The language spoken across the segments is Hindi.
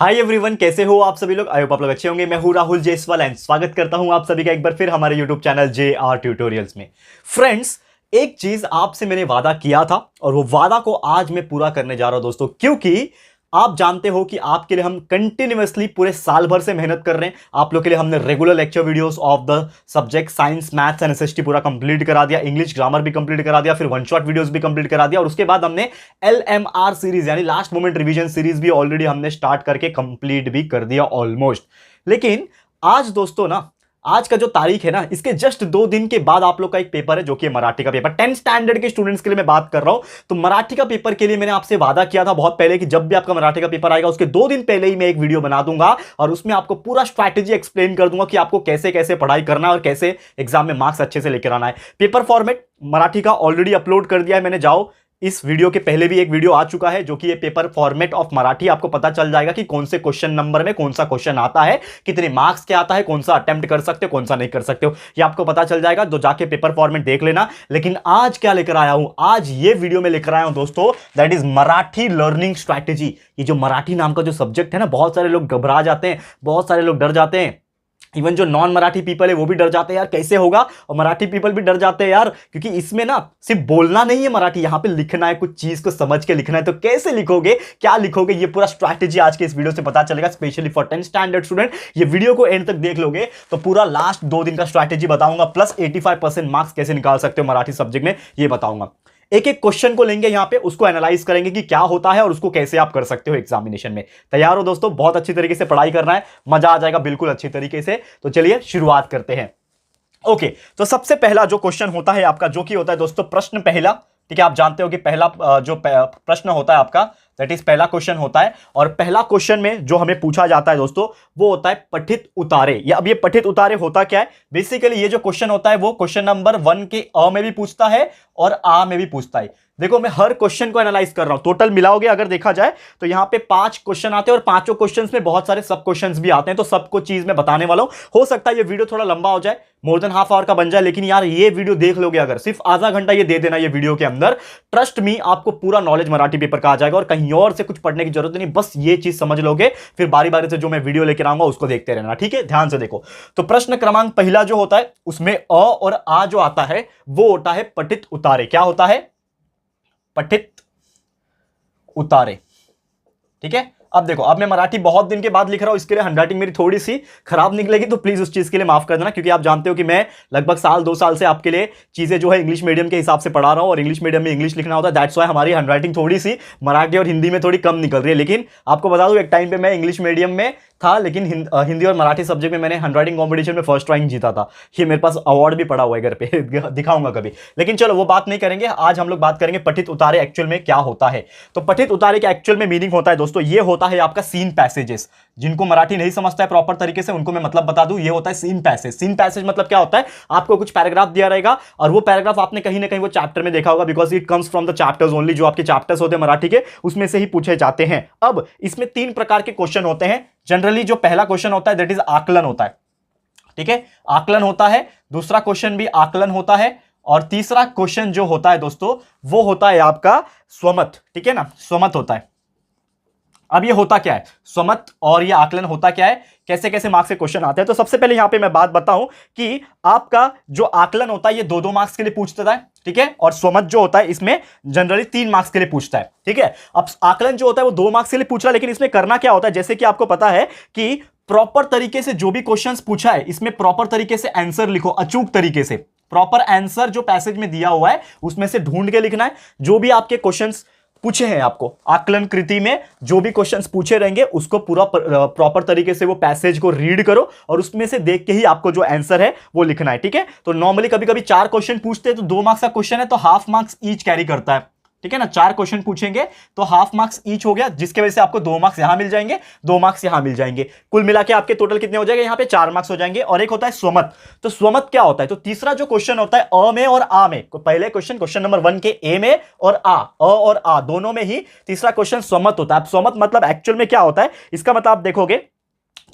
हाय एवरीवन, कैसे हो आप सभी लोग। आई होप आप लोग अच्छे होंगे। मैं हूं राहुल जायसवाल एंड स्वागत करता हूं आप सभी का एक बार फिर हमारे यूट्यूब चैनल JR ट्यूटोरियल्स में। फ्रेंड्स, एक चीज आपसे मैंने वादा किया था और वो वादा को आज मैं पूरा करने जा रहा हूं दोस्तों, क्योंकि आप जानते हो कि आपके लिए हम कंटिन्यूअसली पूरे साल भर से मेहनत कर रहे हैं। आप लोग के लिए हमने regular lecture videos of the subject science, maths and SST पूरा कंप्लीट करा दिया, इंग्लिश ग्रामर भी कंप्लीट करा दिया, फिर वन शॉट वीडियोस भी कंप्लीट करा दिया और उसके बाद हमने LMR सीरीज यानी लास्ट मोमेंट रिवीजन सीरीज भी ऑलरेडी हमने स्टार्ट करके कंप्लीट भी कर दिया ऑलमोस्ट। लेकिन आज दोस्तों ना, आज का जो तारीख है ना, इसके जस्ट 2 दिन के बाद आप लोग का एक पेपर है जो कि मराठी का पेपर। 10th स्टैंडर्ड के स्टूडेंट्स के लिए मैं बात कर रहा हूं। तो मराठी का पेपर के लिए मैंने आपसे वादा किया था बहुत पहले कि जब भी आपका मराठी का पेपर आएगा उसके 2 दिन पहले ही मैं एक वीडियो बना दूंगा और उसमें आपको पूरा स्ट्रैटेजी एक्सप्लेन कर दूंगा कि आपको कैसे कैसे पढ़ाई करना है और कैसे एग्जाम में मार्क्स अच्छे से लेकर आना है। पेपर फॉर्मेट मराठी का ऑलरेडी अपलोड कर दिया है मैंने। जाओ, इस वीडियो के पहले भी एक वीडियो आ चुका है जो कि ये पेपर फॉर्मेट ऑफ मराठी। आपको पता चल जाएगा कि कौन से क्वेश्चन नंबर में कौन सा क्वेश्चन आता है, कितने मार्क्स के आता है, कौन सा अटेम्प्ट कर सकते हो, कौन सा नहीं कर सकते हो, ये आपको पता चल जाएगा। तो जाके पेपर फॉर्मेट देख लेना। लेकिन आज क्या लेकर आया हूं, आज ये वीडियो में लेकर आया हूं दोस्तों, that is Marathi learning strategy. ये जो मराठी नाम का जो सब्जेक्ट है ना, बहुत सारे लोग घबरा जाते हैं, बहुत सारे लोग डर जाते हैं। इवन जो नॉन मराठी पीपल है वो भी डर जाते हैं यार कैसे होगा, और मराठी पीपल भी डर जाते हैं यार, क्योंकि इसमें ना सिर्फ बोलना नहीं है मराठी, यहां पे लिखना है, कुछ चीज को समझ के लिखना है। तो कैसे लिखोगे, क्या लिखोगे, ये पूरा स्ट्रैटेजी आज के इस वीडियो से पता चलेगा, specially for 10th standard student. ये वीडियो को एंड तक देख लोगे तो पूरा लास्ट 2 दिन का स्ट्रैटेजी बताऊंगा, प्लस 85% मार्क्स कैसे निकाल सकते हो मराठी सब्जेक्ट में ये बताऊंगा। एक एक क्वेश्चन को लेंगे यहां पे, उसको एनालाइज करेंगे कि क्या होता है और उसको कैसे आप कर सकते हो एग्जामिनेशन में। तैयार हो दोस्तों? बहुत अच्छी तरीके से पढ़ाई करना है, मजा आ जाएगा बिल्कुल अच्छी तरीके से। तो चलिए शुरुआत करते हैं। ओके, तो सबसे पहला जो क्वेश्चन होता है आपका, जो कि होता है दोस्तों प्रश्न पहला। ठीक है, आप जानते हो कि पहला जो प्रश्न होता है आपका, दैट इज पहला क्वेश्चन होता है। और पहला क्वेश्चन में जो हमें पूछा जाता है दोस्तों, वो होता है पठित उतारे। या अब ये पठित उतारे होता क्या है, बेसिकली ये जो क्वेश्चन होता है वो क्वेश्चन नंबर 1 के अ में भी पूछता है और आ में भी पूछता है। देखो, मैं हर क्वेश्चन को एनालाइज कर रहा हूं। टोटल मिलाओगे अगर देखा जाए तो यहां पे 5 क्वेश्चन आते हैं और 5 क्वेश्चंस में बहुत सारे सब क्वेश्चंस भी आते हैं। तो सबको चीज मैं बताने वाला हूं। हो सकता है ये वीडियो थोड़ा लंबा हो जाए, मोर देन हाफ आवर का बन जाए, लेकिन यार ये वीडियो देख लोगे अगर, सिर्फ आधा घंटा ये दे देना ये वीडियो के अंदर, ट्रस्ट मी आपको पूरा नॉलेज मराठी पेपर का आ जाएगा और कहीं और से कुछ पढ़ने की जरूरत नहीं। बस ये चीज समझ लोगे, फिर बारी बारी से जो मैं वीडियो लेकर आऊंगा उसको देखते रहना। ठीक है, ध्यान से देखो। तो प्रश्न क्रमांक पहला जो होता है उसमें अ और आ जो आता है वो होता है पठित उतारे। क्या होता है? पठित उतारे। ठीक है, अब देखो, अब मैं मराठी बहुत दिन के बाद लिख रहा हूं, इसके लिए हैंडराइटिंग मेरी थोड़ी सी खराब निकलेगी, तो प्लीज उस चीज के लिए माफ कर देना, क्योंकि आप जानते हो कि मैं लगभग 1-2 साल से आपके लिए चीजें जो है इंग्लिश मीडियम के हिसाब से पढ़ा रहा हूं और इंग्लिश मीडियम में इंग्लिश लिखना होता है। दैट्स व्हाई हमारी हैंडराइटिंग थोड़ी सी मराठी और हिंदी में थोड़ी कम निकल रही है। लेकिन आपको बता दूं, एक टाइम पे मैं इंग्लिश मीडियम में था, लेकिन हिंदी और मराठी सब्जेक्ट में मैंने हैंडराइटिंग कॉम्पिटिशन में फर्स्ट रैंक जीता था। ये मेरे पास अवार्ड भी पड़ा हुआ है घर पे, दिखाऊंगा कभी। लेकिन चलो वो बात नहीं करेंगे, आज हम लोग बात करेंगे पठित उतारे एक्चुअल में क्या होता है। तो पठित उतारे का एक्चुअल में मीनिंग होता है दोस्तों, ये होता है आपका सीन पैसेजेस। जिनको मराठी नहीं समझता है प्रॉपर तरीके से उनको मैं मतलब बता दूं, ये होता है सीन पैसेज। सीन पैसेज मतलब क्या होता है, आपको कुछ पैराग्राफ दिया रहेगा और वो पैराग्राफ आपने कहीं ना कहीं वो चैप्टर में देखा होगा, because it comes from the chapters only. जो आपके चैप्टर्स होते हैं मराठी के उसमें से ही पूछे जाते हैं। अब इसमें 3 प्रकार के क्वेश्चन होते हैं जनरली। जो पहला क्वेश्चन होता है दैट इज आकलन होता है। ठीक है, आकलन होता है। दूसरा क्वेश्चन भी आकलन होता है और तीसरा क्वेश्चन जो होता है दोस्तों वो होता है आपका स्वमत। ठीक है ना, स्वमत होता है। अब ये होता क्या है, स्वमत और ये आकलन होता क्या है, कैसे कैसे मार्क्स के क्वेश्चन आते हैं। तो सबसे पहले यहां पे मैं बात बताऊं कि आपका जो आकलन होता है ये 2-2 मार्क्स के लिए पूछता है। ठीक है, और स्वमत जो होता है इसमें जनरली 3 मार्क्स के लिए पूछता है। ठीक है, अब आकलन जो होता है वो 2 मार्क्स के लिए पूछ रहा है, लेकिन इसमें करना क्या होता है, जैसे कि आपको पता है कि प्रॉपर तरीके से जो भी क्वेश्चंस पूछा है इसमें प्रॉपर तरीके से आंसर लिखो, अचूक तरीके से। प्रॉपर आंसर जो पैसेज में दिया हुआ है उसमें से ढूंढ के लिखना है। जो भी आपके क्वेश्चंस पूछे हैं, आपको आकलन कृति में जो भी क्वेश्चंस पूछे रहेंगे उसको पूरा प्रॉपर तरीके से वो पैसेज को रीड करो और उसमें से देख के ही आपको जो आंसर है वो लिखना है। ठीक है, तो नॉर्मली कभी कभी 4 क्वेश्चन पूछते हैं तो 2 मार्क्स का क्वेश्चन है तो हाफ मार्क्स ईच कैरी करता है। ठीक है ना, 4 क्वेश्चन पूछेंगे तो हाफ मार्क्स ईच हो गया, जिसके वजह से आपको 2 मार्क्स यहां मिल जाएंगे, 2 मार्क्स यहां मिल जाएंगे। कुल मिला के आपके टोटल कितने हो जाएंगे, यहां पे 4 मार्क्स हो जाएंगे। और एक होता है स्वमत। तो स्वमत क्या होता है, तो तीसरा जो क्वेश्चन होता है अ में और आ में, पहले क्वेश्चन नंबर 1 के ए में और अ और आ दोनों में ही तीसरा क्वेश्चन स्वमत होता है। अब स्वमत मतलब एक्चुअल में क्या होता है, इसका मतलब आप देखोगे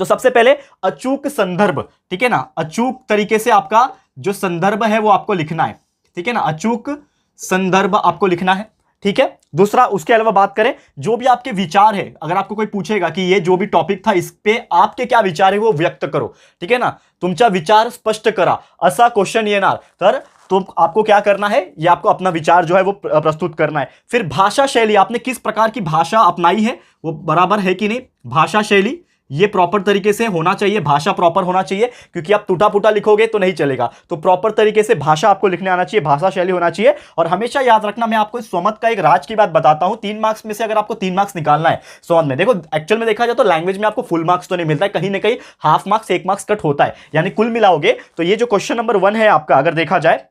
तो सबसे पहले अचूक संदर्भ। ठीक है ना, अचूक तरीके से आपका जो संदर्भ है वो आपको लिखना है। ठीक है ना, अचूक संदर्भ आपको लिखना है। ठीक है। दूसरा, उसके अलावा बात करें, जो भी आपके विचार है, अगर आपको कोई पूछेगा कि ये जो भी टॉपिक था इस पे आपके क्या विचार है वो व्यक्त करो, ठीक है ना, तुमचा विचार स्पष्ट करा, असा क्वेश्चन येणार तर तो आपको क्या करना है, ये आपको अपना विचार जो है वो प्रस्तुत करना है। फिर भाषा शैली, आपने किस प्रकार की भाषा अपनाई है वो बराबर है कि नहीं, भाषा शैली ये प्रॉपर तरीके से होना चाहिए, भाषा प्रॉपर होना चाहिए, क्योंकि आप टूटा फूटा लिखोगे तो नहीं चलेगा, तो प्रॉपर तरीके से भाषा आपको लिखने आना चाहिए, भाषा शैली होना चाहिए। और हमेशा याद रखना, मैं आपको स्वमत का एक राज की बात बताता हूं, 3 मार्क्स में से अगर आपको 3 मार्क्स निकालना है स्वमत में, देखो एक्चुअल में देखा जाए तो लैंग्वेज में आपको फुल मार्क्स तो नहीं मिलता है, कहीं ना कहीं हाफ मार्क्स 1 मार्क्स कट होता है, यानी कुल मिलाओगे तो ये जो क्वेश्चन नंबर 1 है आपका, अगर देखा जाए,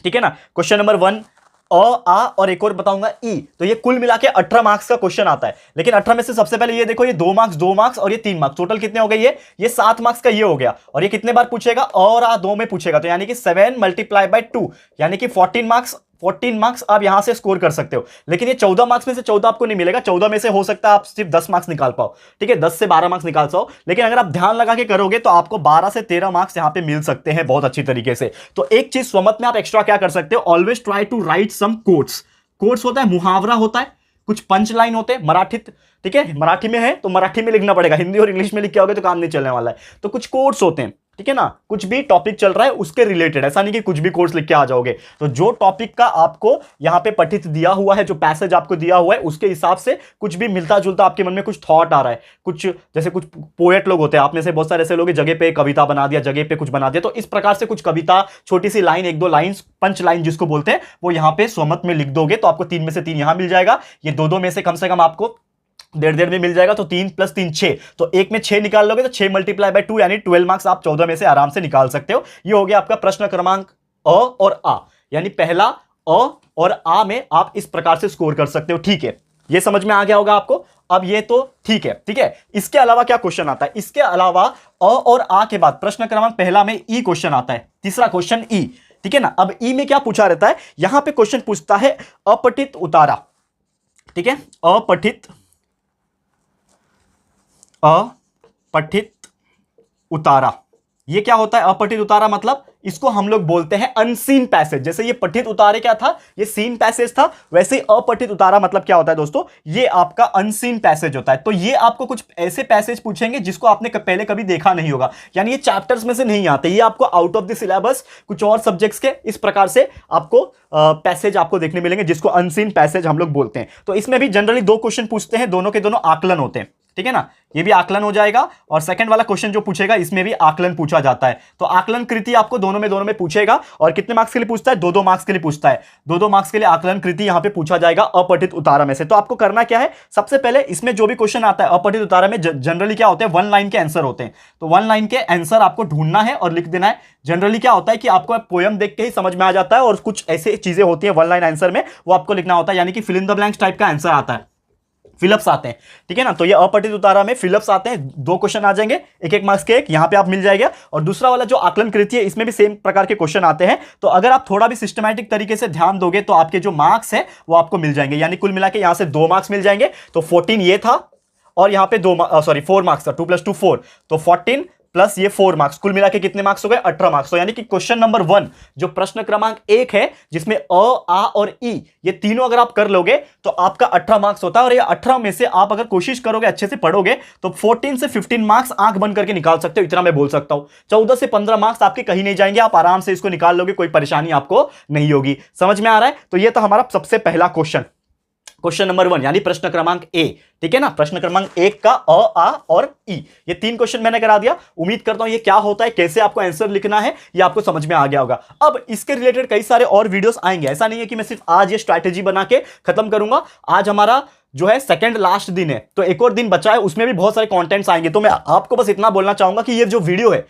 ठीक है ना, क्वेश्चन नंबर 1 आ और एक और बताऊंगा ई, तो ये कुल मिला के 18 मार्क्स का क्वेश्चन आता है। लेकिन 18 में से सबसे पहले ये देखो, ये 2 मार्क्स और ये 3 मार्क्स, टोटल कितने हो गए, ये 7 मार्क्स का ये हो गया। और ये कितने बार पूछेगा, और आ 2 में पूछेगा, तो यानी कि 7 × 2 यानी कि 14 मार्क्स आप यहां से स्कोर कर सकते हो। लेकिन ये 14 मार्क्स में से 14 आपको नहीं मिलेगा, 14 में से हो सकता है आप सिर्फ 10 मार्क्स निकाल पाओ, ठीक है, 10 से 12 मार्क्स निकाल पाओ। लेकिन अगर आप ध्यान लगा के करोगे तो आपको 12 से 13 मार्क्स यहां पे मिल सकते हैं बहुत अच्छी तरीके से। तो एक चीज स्वमत में आप एक्स्ट्रा क्या कर सकते हो, always try to write some quotes. Quotes होता है, मुहावरा होता है, कुछ पंच लाइन होते हैं मराठी, ठीक है, मराठी में है तो मराठी में लिखना पड़ेगा, हिंदी और इंग्लिश में लिख के आओगे तो काम नहीं चलने वाला है। तो कुछ कोट्स होते हैं, ठीक है ना, कुछ भी टॉपिक चल रहा है उसके रिलेटेड, ऐसा नहीं कि कुछ भी कोर्स लिख के आ जाओगे। तो जो टॉपिक का आपको यहां पे पठित दिया हुआ है, जो पैसेज आपको दिया हुआ है, उसके हिसाब से कुछ भी मिलता जुलता आपके मन में कुछ थॉट आ रहा है, कुछ जैसे कुछ पोएट लोग होते हैं, आप में से बहुत सारे ऐसे लोग जगह पे कविता बना दिया, जगह पे कुछ बना दिया, तो इस प्रकार से कुछ कविता, छोटी सी लाइन, 1-2 लाइन, पंच लाइन जिसको बोलते हैं, वो यहां पे स्वमत में लिख दोगे तो आपको 3 में से 3 यहां मिल जाएगा। ये 2-2 में से कम आपको 1.5 में मिल जाएगा, तो 3 + 3 6, तो 1 में 6 निकाल लोगे तो 6 × 2 यानी 12 मार्क्स आप 14 में से आराम से निकाल सकते हो। ये हो गया आपका प्रश्न क्रमांक अ और आ, यानी पहला अ और आ में आप इस प्रकार से स्कोर कर सकते हो, ठीक है, ये समझ में आ गया होगा आपको। अब ये तो ठीक है, ठीक है। इसके अलावा क्या क्वेश्चन आता है, इसके अलावा अ और आ के बाद प्रश्न क्रमांक पहला में ई क्वेश्चन आता है, तीसरा क्वेश्चन ई, ठीक है ना। अब ई में क्या पूछा रहता है, यहां पे क्वेश्चन पूछता है अपठित उतारा, ठीक है, अपठित उतारा। ये क्या होता है अपठित उतारा, मतलब इसको हम लोग बोलते हैं अनसीन पैसेज। जैसे ये पठित उतारे क्या था, ये सीन पैसेज था, वैसे अपठित उतारा मतलब क्या होता है दोस्तों, ये आपका अनसीन पैसेज होता है। तो ये आपको कुछ ऐसे पैसेज पूछेंगे जिसको आपने पहले कभी देखा नहीं होगा, यानी ये चैप्टर्स में से नहीं आते, ये आपको आउट ऑफ द सिलेबस कुछ और सब्जेक्ट्स के इस प्रकार से आपको पैसेज आपको देखने मिलेंगे, जिसको अनसीन पैसेज हम लोग बोलते हैं। तो इसमें भी जनरली 2 क्वेश्चन पूछते हैं, दोनों के दोनों आकलन होते हैं, ठीक है ना, ये भी आकलन हो जाएगा। और सेकंड वाला क्वेश्चन जो पूछेगा इसमें भी आकलन पूछा जाता है। तो आकलन कृति आपको दोनों में पूछेगा, और कितने मार्क्स के लिए पूछता है, 2-2 मार्क्स के लिए पूछता है, 2-2 मार्क्स के लिए आकलन कृति यहां पे पूछा जाएगा अपठित उतारा में से। तो आपको करना क्या है, सबसे पहले इसमें जो भी क्वेश्चन आता है अपठित उतारा में, जनरली क्या होते हैं, 1 लाइन के आंसर होते हैं। तो 1 लाइन के आंसर आपको ढूंढना है और लिख देना है। जनरली क्या होता है कि आपको पोयम देख के ही समझ में आ जाता है, और कुछ ऐसी चीजें होती है 1 लाइन आंसर में, वो आपको लिखना होता है, यानी कि fill in the blanks type का आंसर आता है, फिलअप्स आते हैं, ठीक है ना। तो ये अपठित उतारा में फिलअप्स आते हैं, 2 क्वेश्चन आ जाएंगे, 1-1 मार्क्स के, एक यहां पे आप मिल जाएगा। और दूसरा वाला जो आकलन कृति है, इसमें भी सेम प्रकार के क्वेश्चन आते हैं। तो अगर आप थोड़ा भी सिस्टमैटिक तरीके से ध्यान दोगे तो आपके जो मार्क्स है वो आपको मिल जाएंगे, यानी कुल मिला के यहां से 2 मार्क्स मिल जाएंगे। तो 14 ये था, और यहां पे 4 मार्क्स था, 2 + 2 4, तो 14 प्लस ये 4 मार्क्स, कुल मिला के कितने मार्क्स हो गए, 18 मार्क्स। तो यानी कि क्वेश्चन नंबर 1 जो प्रश्न क्रमांक 1 है, जिसमें अ, आ और ई ये तीनों अगर आप कर लोगे तो आपका 18 मार्क्स होता है। और ये 18 में से आप अगर कोशिश करोगे, अच्छे से पढ़ोगे, तो 14 से 15 मार्क्स आंख बंद करके निकाल सकते हो, इतना मैं बोल सकता हूं। 14 से 15 मार्क्स आपके कहीं नहीं जाएंगे, आप आराम से इसको निकाल लोगे, कोई परेशानी आपको नहीं होगी। समझ में आ रहा है। तो ये था हमारा सबसे पहला क्वेश्चन, क्वेश्चन नंबर 1 यानी प्रश्न क्रमांक ए, ठीक है ना। प्रश्न क्रमांक 1 का अ, आ और ई, ये 3 क्वेश्चन मैंने करा दिया। उम्मीद करता हूं ये क्या होता है, कैसे आपको आंसर लिखना है, ये आपको समझ में आ गया होगा। अब इसके रिलेटेड कई सारे और वीडियोस आएंगे, ऐसा नहीं है कि मैं सिर्फ आज ये स्ट्रैटेजी बना के खत्म करूंगा। आज हमारा जो है सेकंड लास्ट दिन है, तो एक और दिन बचा है, उसमें भी बहुत सारे कंटेंट्स आएंगे। तो मैं आपको बस इतना बोलना चाहूंगा कि ये जो वीडियो है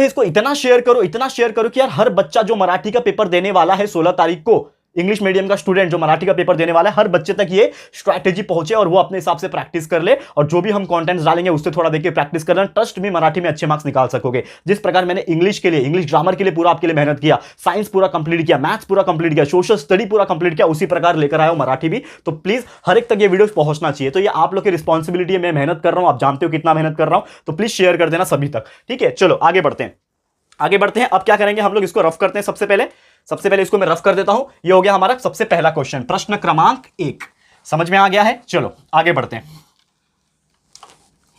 इसको इतना शेयर करो कि यार हर बच्चा जो मराठी का पेपर देने वाला है 16 तारीख को, इंग्लिश मीडियम का स्टूडेंट जो मराठी का पेपर देने वाला है, हर बच्चे तक ये स्ट्रैटेजी पहुंचे और वो अपने हिसाब से प्रैक्टिस कर ले। और जो भी हम कंटेंट्स डालेंगे उससे थोड़ा देखिए प्रैक्टिस करना, ट्रस्ट में मराठी में अच्छे मार्क्स निकाल सकोगे। जिस प्रकार मैंने इंग्लिश के लिए, इंग्लिश ग्रामर के लिए पूरा आपके लिए मेहनत किया, साइंस पूरा कंप्लीट किया, मैथ्स पूरा कंप्लीट किया, सोशल स्टडी पूरा कंप्लीट किया, उसी प्रकार लेकर आया हूं मराठी भी। तो प्लीज हर एक तक ये वीडियो पहुंचना चाहिए। तो ये आप लोग की रिस्पॉन्सिबिलिटी है, मैं मेहनत कर रहा हूं, आप जानते हो कितना मेहनत कर रहा हूं, तो प्लीज शेयर कर देना सभी तक, ठीक है। चलो आगे बढ़ते हैं। अब क्या करेंगे हम लोग, इसको रफ करते हैं। सबसे पहले सबसे पहले इसको मैं रफ कर देता हूं। ये हो गया हमारा सबसे पहला क्वेश्चन, प्रश्न क्रमांक 1। समझ में आ गया है? चलो आगे बढ़ते हैं।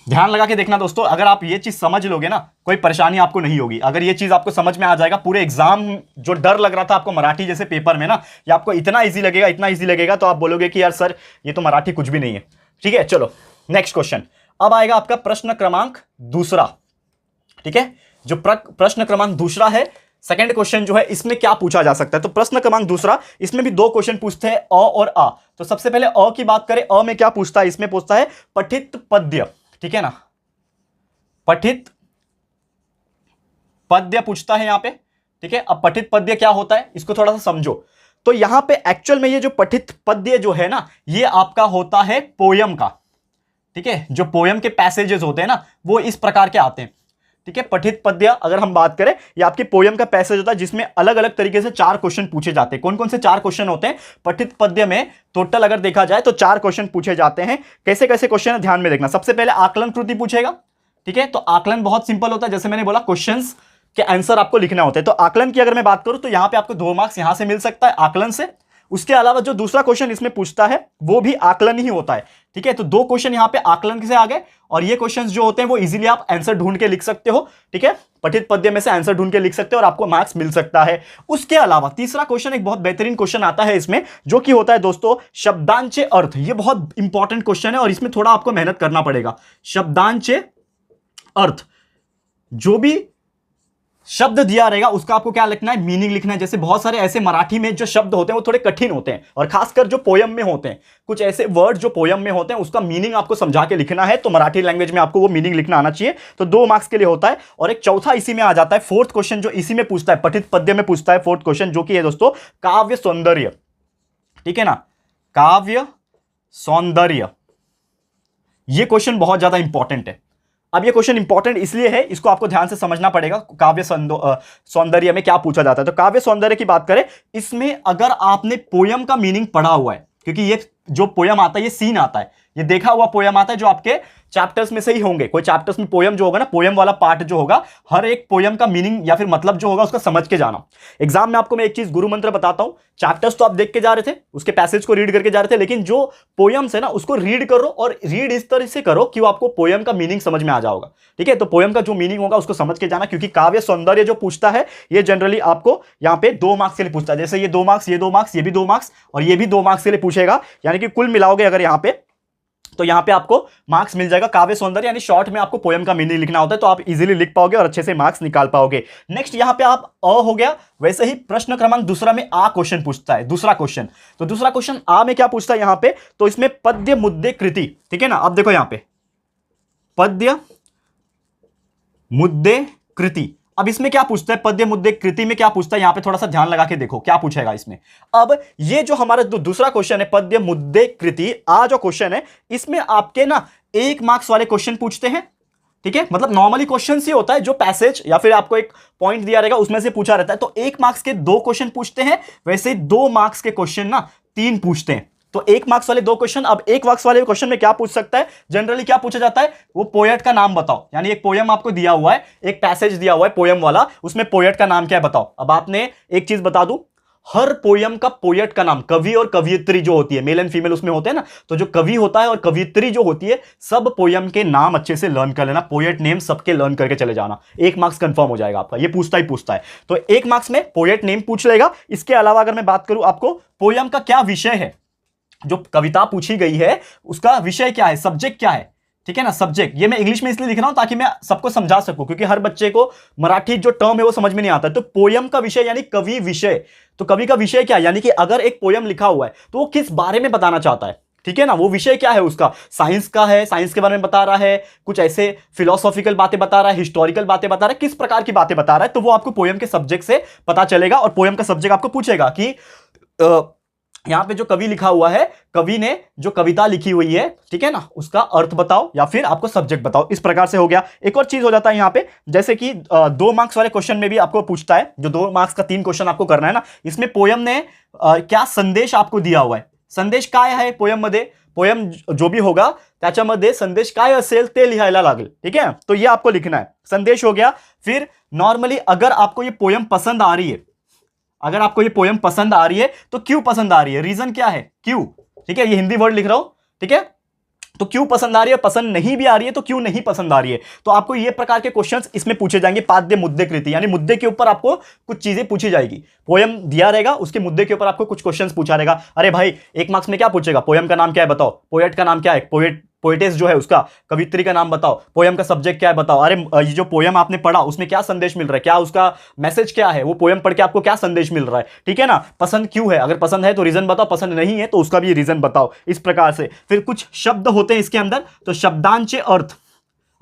ध्यान लगा के देखना दोस्तों, अगर आप ये चीज समझ लोगे ना, कोई परेशानी आपको नहीं होगी। अगर ये चीज आपको समझ में आ जाएगा, पूरे एग्जाम जो डर लग रहा था आपको मराठी जैसे पेपर में ना, ये आपको इतना इजी लगेगा, इतना इजी लगेगा, तो आप बोलोगे कि यार सर ये तो मराठी कुछ भी नहीं है। ठीक है, चलो नेक्स्ट क्वेश्चन। अब आएगा आपका प्रश्न क्रमांक दूसरा। ठीक है, जो प्रश्न क्रमांक दूसरा है, सेकंड क्वेश्चन जो है, इसमें क्या पूछा जा सकता है? तो प्रश्न क्रमांक दूसरा, इसमें भी 2 क्वेश्चन पूछते हैं, अ और आ। तो सबसे पहले अ की बात करें, अ में क्या पूछता है? इसमें पूछता है पठित पद्य। ठीक है ना, पठित पद्य पूछता है यहां पे। ठीक है, अब पठित पद्य क्या होता है इसको थोड़ा सा समझो। तो यहां पे एक्चुअल में ये जो पठित पद्य जो है ना, ये आपका होता है पोयम का। ठीक है, जो पोयम के पैसेजेस होते हैं ना, वो इस प्रकार के आते हैं। ठीक है, पठित पद्य अगर हम बात करें, ये आपकी पोयम का पैसेज होता है, जिसमें अलग अलग तरीके से 4 क्वेश्चन पूछे जाते हैं। कौन कौन से 4 क्वेश्चन होते हैं पठित पद्य में? टोटल अगर देखा जाए तो 4 क्वेश्चन पूछे जाते हैं। कैसे कैसे क्वेश्चन है ध्यान में देखना। सबसे पहले आकलन कृति पूछेगा। ठीक है, तो आकलन बहुत सिंपल होता है, जैसे मैंने बोला क्वेश्चंस के आंसर आपको लिखना होता है। तो आकलन की अगर मैं बात करूं तो यहां पे आपको 2 मार्क्स यहां से मिल सकता है आकलन से। उसके अलावा जो दूसरा क्वेश्चन इसमें पूछता है वो भी आकलन ही होता है। ठीक है, तो 2 क्वेश्चन यहां पे आकलन से आ गए, और ये क्वेश्चंस जो होते हैं वो इजीली आप आंसर ढूंढ के लिख सकते हो। ठीक है, पठित पद्य में से आंसर ढूंढ के लिख सकते हो और आपको मार्क्स मिल सकता है। उसके अलावा तीसरा क्वेश्चन, एक बहुत बेहतरीन क्वेश्चन आता है इसमें, जो कि होता है दोस्तों शब्दांचे अर्थ। ये बहुत इंपॉर्टेंट क्वेश्चन है और इसमें थोड़ा आपको मेहनत करना पड़ेगा। शब्दांचे अर्थ, जो भी शब्द दिया रहेगा उसका आपको क्या लिखना है? मीनिंग लिखना है। जैसे बहुत सारे ऐसे मराठी में जो शब्द होते हैं वो थोड़े कठिन होते हैं, और खासकर जो पोयम में होते हैं, कुछ ऐसे वर्ड जो पोयम में होते हैं उसका मीनिंग आपको समझा के लिखना है। तो मराठी लैंग्वेज में आपको वो मीनिंग लिखना आना चाहिए। तो 2 मार्क्स के लिए होता है। और एक चौथा इसी में आ जाता है, 4th क्वेश्चन जो इसी में पूछता है, पठित पद्य में पूछता है 4th क्वेश्चन, जो कि है दोस्तों काव्य सौंदर्य। ठीक है ना, काव्य सौंदर्य, ये क्वेश्चन बहुत ज्यादा इंपॉर्टेंट है। अब ये क्वेश्चन इंपॉर्टेंट इसलिए है, इसको आपको ध्यान से समझना पड़ेगा। काव्य सौंदर्य में क्या पूछा जाता है? तो काव्य सौंदर्य की बात करें, इसमें अगर आपने पोयम का मीनिंग पढ़ा हुआ है, क्योंकि ये जो पोयम आता है ये सीन आता है, ये देखा हुआ पोयम आता है, जो आपके चैप्टर्स में से ही होंगे। कोई चैप्टर्स में पोयम जो होगा ना, पोयम वाला पार्ट जो होगा, हर एक पोयम का मीनिंग या फिर मतलब जो होगा उसका समझ के जाना। एग्जाम में आपको मैं एक चीज गुरु मंत्र बताता हूं, चैप्टर्स तो आप देख के जा रहे थे, उसके पैसेज को रीड करके जा रहे थे, लेकिन जो पोयम्स है ना उसको रीड करो, और रीड इस तरह से करो कि वो आपको पोयम का मीनिंग समझ में आ जाओगा। ठीक है, तो पोयम का जो मीनिंग होगा उसको समझ के जाना, क्योंकि काव्य सौंदर्य जो पूछता है ये जनरली आपको यहां पे 2 मार्क्स के लिए पूछता है। जैसे ये 2 मार्क्स, ये 2 मार्क्स, ये भी 2 मार्क्स, और ये भी 2 मार्क्स के लिए पूछेगा। यानी कि कुल मिलाओगे अगर यहां पे, तो यहां पे आपको मार्क्स मिल जाएगा। काव्य सौंदर्य यानी शॉर्ट में आपको पोयम का मीनिंग लिखना होता है, तो आप इजीली लिख पाओगे और अच्छे से मार्क्स निकाल पाओगे। नेक्स्ट यहां पे आप अ हो गया, वैसे ही प्रश्न क्रमांक दूसरा में आ क्वेश्चन पूछता है, दूसरा क्वेश्चन। तो दूसरा क्वेश्चन आ में क्या पूछता है यहां पे? तो इसमें पद्य मुद्दे कृति। ठीक है ना, अब देखो यहां पे पद्य मुद्दे कृति। अब इसमें क्या पूछता है? पद्य मुद्दे कृति में क्या पूछता है? यहां पे थोड़ा सा ध्यान लगा के देखो क्या पूछेगा इसमें। अब ये जो हमारा दूसरा क्वेश्चन है पद्य मुद्दे कृति, आ जो क्वेश्चन है, इसमें आपके ना 1 मार्क्स वाले क्वेश्चन पूछते हैं। ठीक है, मतलब नॉर्मली क्वेश्चन ही होता है, जो पैसेज या फिर आपको एक पॉइंट दिया रहेगा उसमें से पूछा रहता है। तो 1 मार्क्स के 2 क्वेश्चन पूछते हैं, वैसे 2 मार्क्स के क्वेश्चन ना 3 पूछते हैं। तो 1 मार्क्स वाले 2 क्वेश्चन। अब 1 मार्क्स वाले क्वेश्चन में क्या पूछ सकता है? जनरली क्या पूछा जाता है? वो पोएट का नाम बताओ। यानी एक पोयम आपको दिया हुआ है, एक पैसेज दिया हुआ है पोयम वाला, उसमें पोएट का नाम क्या है बताओ। अब आपने एक चीज बता दूं, हर पोयम का पोएट का नाम, कवि और कवियत्री जो होती है, मेल एंड फीमेल उसमें होते हैं ना, तो जो कवि होता है और कवियत्री जो होती है, सब पोयम के नाम अच्छे से लर्न कर लेना। पोएट नेम सबके लर्न करके चले जाना, 1 मार्क्स कंफर्म हो जाएगा आपका। ये पूछता ही पूछता है, तो 1 मार्क्स में पोएट नेम पूछ लेगा। इसके अलावा अगर मैं बात करूं आपको, पोयम का क्या विषय है, जो कविता पूछी गई है उसका विषय क्या है, सब्जेक्ट क्या है। ठीक है ना, सब्जेक्ट। ये मैं इंग्लिश में इसलिए लिख रहा हूं ताकि मैं सबको समझा सकूं, क्योंकि हर बच्चे को मराठी जो टर्म है वो समझ में नहीं आता। तो पोयम का विषय यानी कवि विषय। तो कवि का विषय क्या है, यानी कि अगर एक पोयम लिखा हुआ है तो वो किस बारे में बताना चाहता है। ठीक है ना, वो विषय क्या है उसका, साइंस का है, साइंस के बारे में बता रहा है, कुछ ऐसे फिलोसॉफिकल बातें बता रहा है, हिस्टोरिकल बातें बता रहा है, किस प्रकार की बातें बता रहा है, तो वो आपको पोयम के सब्जेक्ट से पता चलेगा। और पोयम का सब्जेक्ट आपको पूछेगा कि यहां पे जो कवि लिखा हुआ है, कवि ने जो कविता लिखी हुई है, ठीक है ना, उसका अर्थ बताओ या फिर आपको सब्जेक्ट बताओ। इस प्रकार से हो गया। एक और चीज हो जाता है यहां पे, जैसे कि 2 मार्क्स वाले क्वेश्चन में भी आपको पूछता है, जो 2 मार्क्स का 3 क्वेश्चन आपको करना है ना, इसमें पोयम ने क्या संदेश आपको दिया हुआ है, संदेश काय आहे पोयम मध्ये, पोयम जो भी होगा त्याच्यामध्ये संदेश काय असेल ते लिहायला लागेल। ठीक है, तो ये आपको लिखना है, संदेश हो गया। फिर नॉर्मली अगर आपको ये पोयम पसंद आ रही है, अगर आपको ये पोयम पसंद आ रही है तो क्यों पसंद आ रही है, रीजन क्या है, क्यों, ठीक है, ये हिंदी वर्ड लिख रहा हूं, ठीक है, तो क्यों पसंद आ रही है, पसंद नहीं भी आ रही है तो क्यों नहीं पसंद आ रही है। तो आपको ये प्रकार के क्वेश्चंस इसमें पूछे जाएंगे, पाद्य मुद्दे कृति, यानी मुद्दे के ऊपर आपको कुछ चीजें पूछी जाएगी। पोयम दिया रहेगा, उसके मुद्दे के ऊपर आपको कुछ क्वेश्चंस पूछा रहेगा। अरे भाई 1 मार्क्स में क्या पूछेगा, पोयम का नाम क्या है बताओ, पोएट का नाम क्या है, पोएटेस जो है उसका, कवित्री का नाम बताओ, पोयम का सब्जेक्ट क्या है बताओ। अरे ये जो पोयम आपने पढ़ा उसमें क्या संदेश मिल रहा है, क्या उसका मैसेज क्या है, वो पोयम पढ़ के आपको क्या संदेश मिल रहा है, ठीक है ना। पसंद क्यों है, अगर पसंद है तो रीजन बताओ, पसंद नहीं है तो उसका भी रीजन बताओ, इस प्रकार से। फिर कुछ शब्द होते हैं इसके अंदर, तो शब्दांचे अर्थ,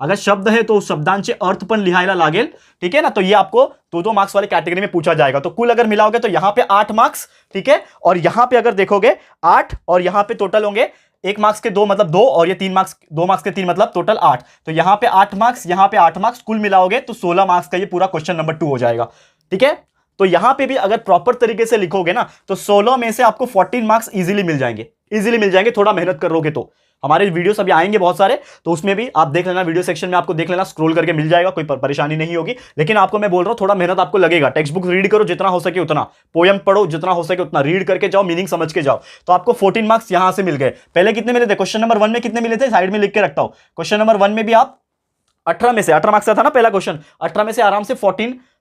अगर शब्द है तो शब्दांचे अर्थ पण लिहायला लागेल, ठीक है ना। तो ये आपको 2-2 मार्क्स वाले कैटेगरी में पूछा जाएगा। तो कुल अगर मिलाओगे तो यहां पे 8 मार्क्स, ठीक है, और यहां पे अगर देखोगे 8, और यहां पे टोटल होंगे 1 मार्क्स के 2 मतलब 2, और ये 3 मार्क्स 2 मार्क्स के 3 मतलब टोटल 8। तो यहां पे 8 मार्क्स, यहां पे 8 मार्क्स, कुल मिलाओगे तो 16 मार्क्स का ये पूरा क्वेश्चन नंबर 2 हो जाएगा, ठीक है। तो यहां पे भी अगर प्रॉपर तरीके से लिखोगे ना तो 16 में से आपको 14 मार्क्स इजीली मिल जाएंगे, थोड़ा मेहनत करोगे तो। हमारे वीडियोस अभी आएंगे बहुत सारे, तो उसमें भी आप देख लेना, वीडियो सेक्शन में आपको देख लेना, स्क्रॉल करके मिल जाएगा, कोई परेशानी नहीं होगी। लेकिन आपको मैं बोल रहा हूं थोड़ा मेहनत आपको लगेगा। टेक्स्ट बुक रीड करो जितना हो सके उतना, पोयम पढ़ो जितना हो सके उतना, रीड करके जाओ, मीनिंग समझ के जाओ। तो आपको 14 मार्क्स यहां से मिल गए। पहले कितने मिले थे, क्वेश्चन नंबर 1 में कितने मिले थे, साइड में लिख के रखता हूं। क्वेश्चन नंबर 1 में भी आप 18 में से 18 मार्क्स का था ना पहला क्वेश्चन, 18 में से आराम से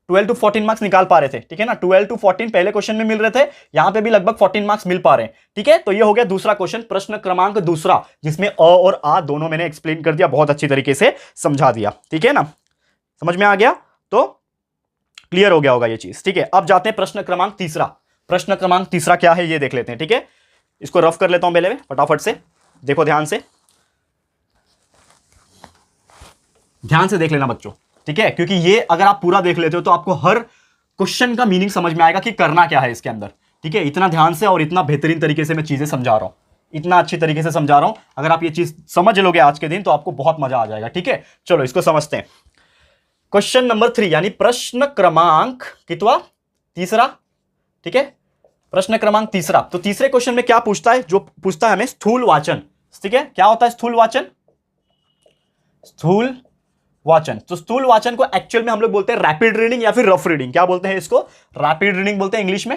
12 to 14 मार्क्स निकाल पा रहे थे, ठीक है ना। 12 to 14 पहले क्वेश्चन में मिल रहे थे, यहां पे भी लगभग 14 मार्क्स मिल पा रहे हैं, ठीक है। तो ये हो गया दूसरा क्वेश्चन, प्रश्न क्रमांक दूसरा, जिसमें अ और आ दोनों मैंने एक्सप्लेन कर दिया, बहुत अच्छी तरीके से समझा दिया, ठीक है ना, समझ में आ गया, तो क्लियर हो गया होगा ये चीज, ठीक है। अब जाते हैं प्रश्न क्रमांक तीसरा। प्रश्न क्रमांक तीसरा क्या है ये देख लेते हैं, ठीक है। इसको रफ कर लेता हूं पहले फटाफट से, देखो ध्यान से देख लेना बच्चों, ठीक है, क्योंकि ये अगर आप पूरा देख लेते हो तो आपको हर क्वेश्चन का मीनिंग समझ में आएगा कि करना क्या है इसके अंदर, ठीक है। इतना ध्यान से और इतना बेहतरीन तरीके से मैं चीजें समझा रहा हूं, इतना अच्छी तरीके से समझा रहा हूं। अगर आप ये चीज समझ लोगे आज के दिन तो आपको बहुत मजा आ जाएगा, ठीक है। चलो इसको समझते हैं। क्वेश्चन नंबर 3 यानी प्रश्न क्रमांक कितवा, तीसरा, ठीक है, प्रश्न क्रमांक तीसरा। तो तीसरे क्वेश्चन में क्या पूछता है, जो पूछता है हमें स्थूल वाचन, ठीक है। क्या होता है स्थूल वाचन, स्थूल वाचन। तो स्थूल वाचन को एक्चुअल में हम लोग बोलते हैं रैपिड रीडिंग या फिर रफ रीडिंग। क्या बोलते हैं इसको, रैपिड रीडिंग बोलते हैं इंग्लिश में,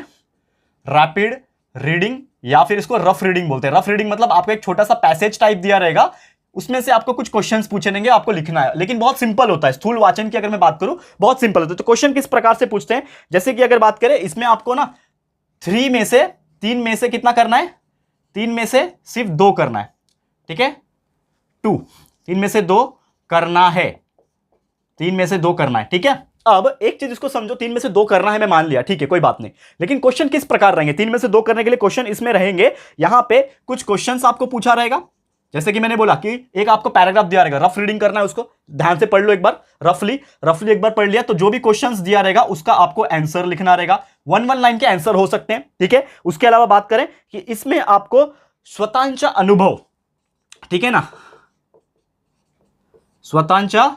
रैपिड रीडिंग, या फिर इसको रफ रीडिंग बोलते हैं। रफ रीडिंग मतलब आपको एक छोटा सा पैसेज टाइप दिया रहेगा, उसमें से आपको कुछ क्वेश्चंस पूछेंगे, आपको लिखना है, लेकिन बहुत सिंपल होता है। स्थूल वाचन की अगर मैं बात करूं बहुत सिंपल होता है। तो क्वेश्चन किस प्रकार से पूछते हैं, जैसे कि अगर बात करें इसमें आपको ना 3 में से कितना करना है, 3 में से सिर्फ 2 करना है, ठीक है, 2, 3 में से 2 करना है, 3 में से 2 करना है, ठीक है। अब एक चीज इसको समझो, 3 में से 2 करना है मैं मान लिया, ठीक है, कोई बात नहीं, लेकिन क्वेश्चन किस प्रकार रहेंगे। 3 में से 2 करने के लिए क्वेश्चन इसमें रहेंगे, यहां पे कुछ क्वेश्चंस आपको पूछा रहेगा, जैसे कि मैंने बोला कि एक आपको पैराग्राफ दिया रहेगा, रफ रीडिंग करना है, उसको ध्यान से पढ़ लो एक बार, रफली एक बार पढ़ लिया तो जो भी क्वेश्चंस दिया रहेगा उसका आपको आंसर लिखना रहेगा। 1 लाइन के आंसर हो सकते हैं, ठीक है। उसके अलावा बात करें कि इसमें आपको स्वतःचा अनुभव, ठीक है ना, स्वतःचा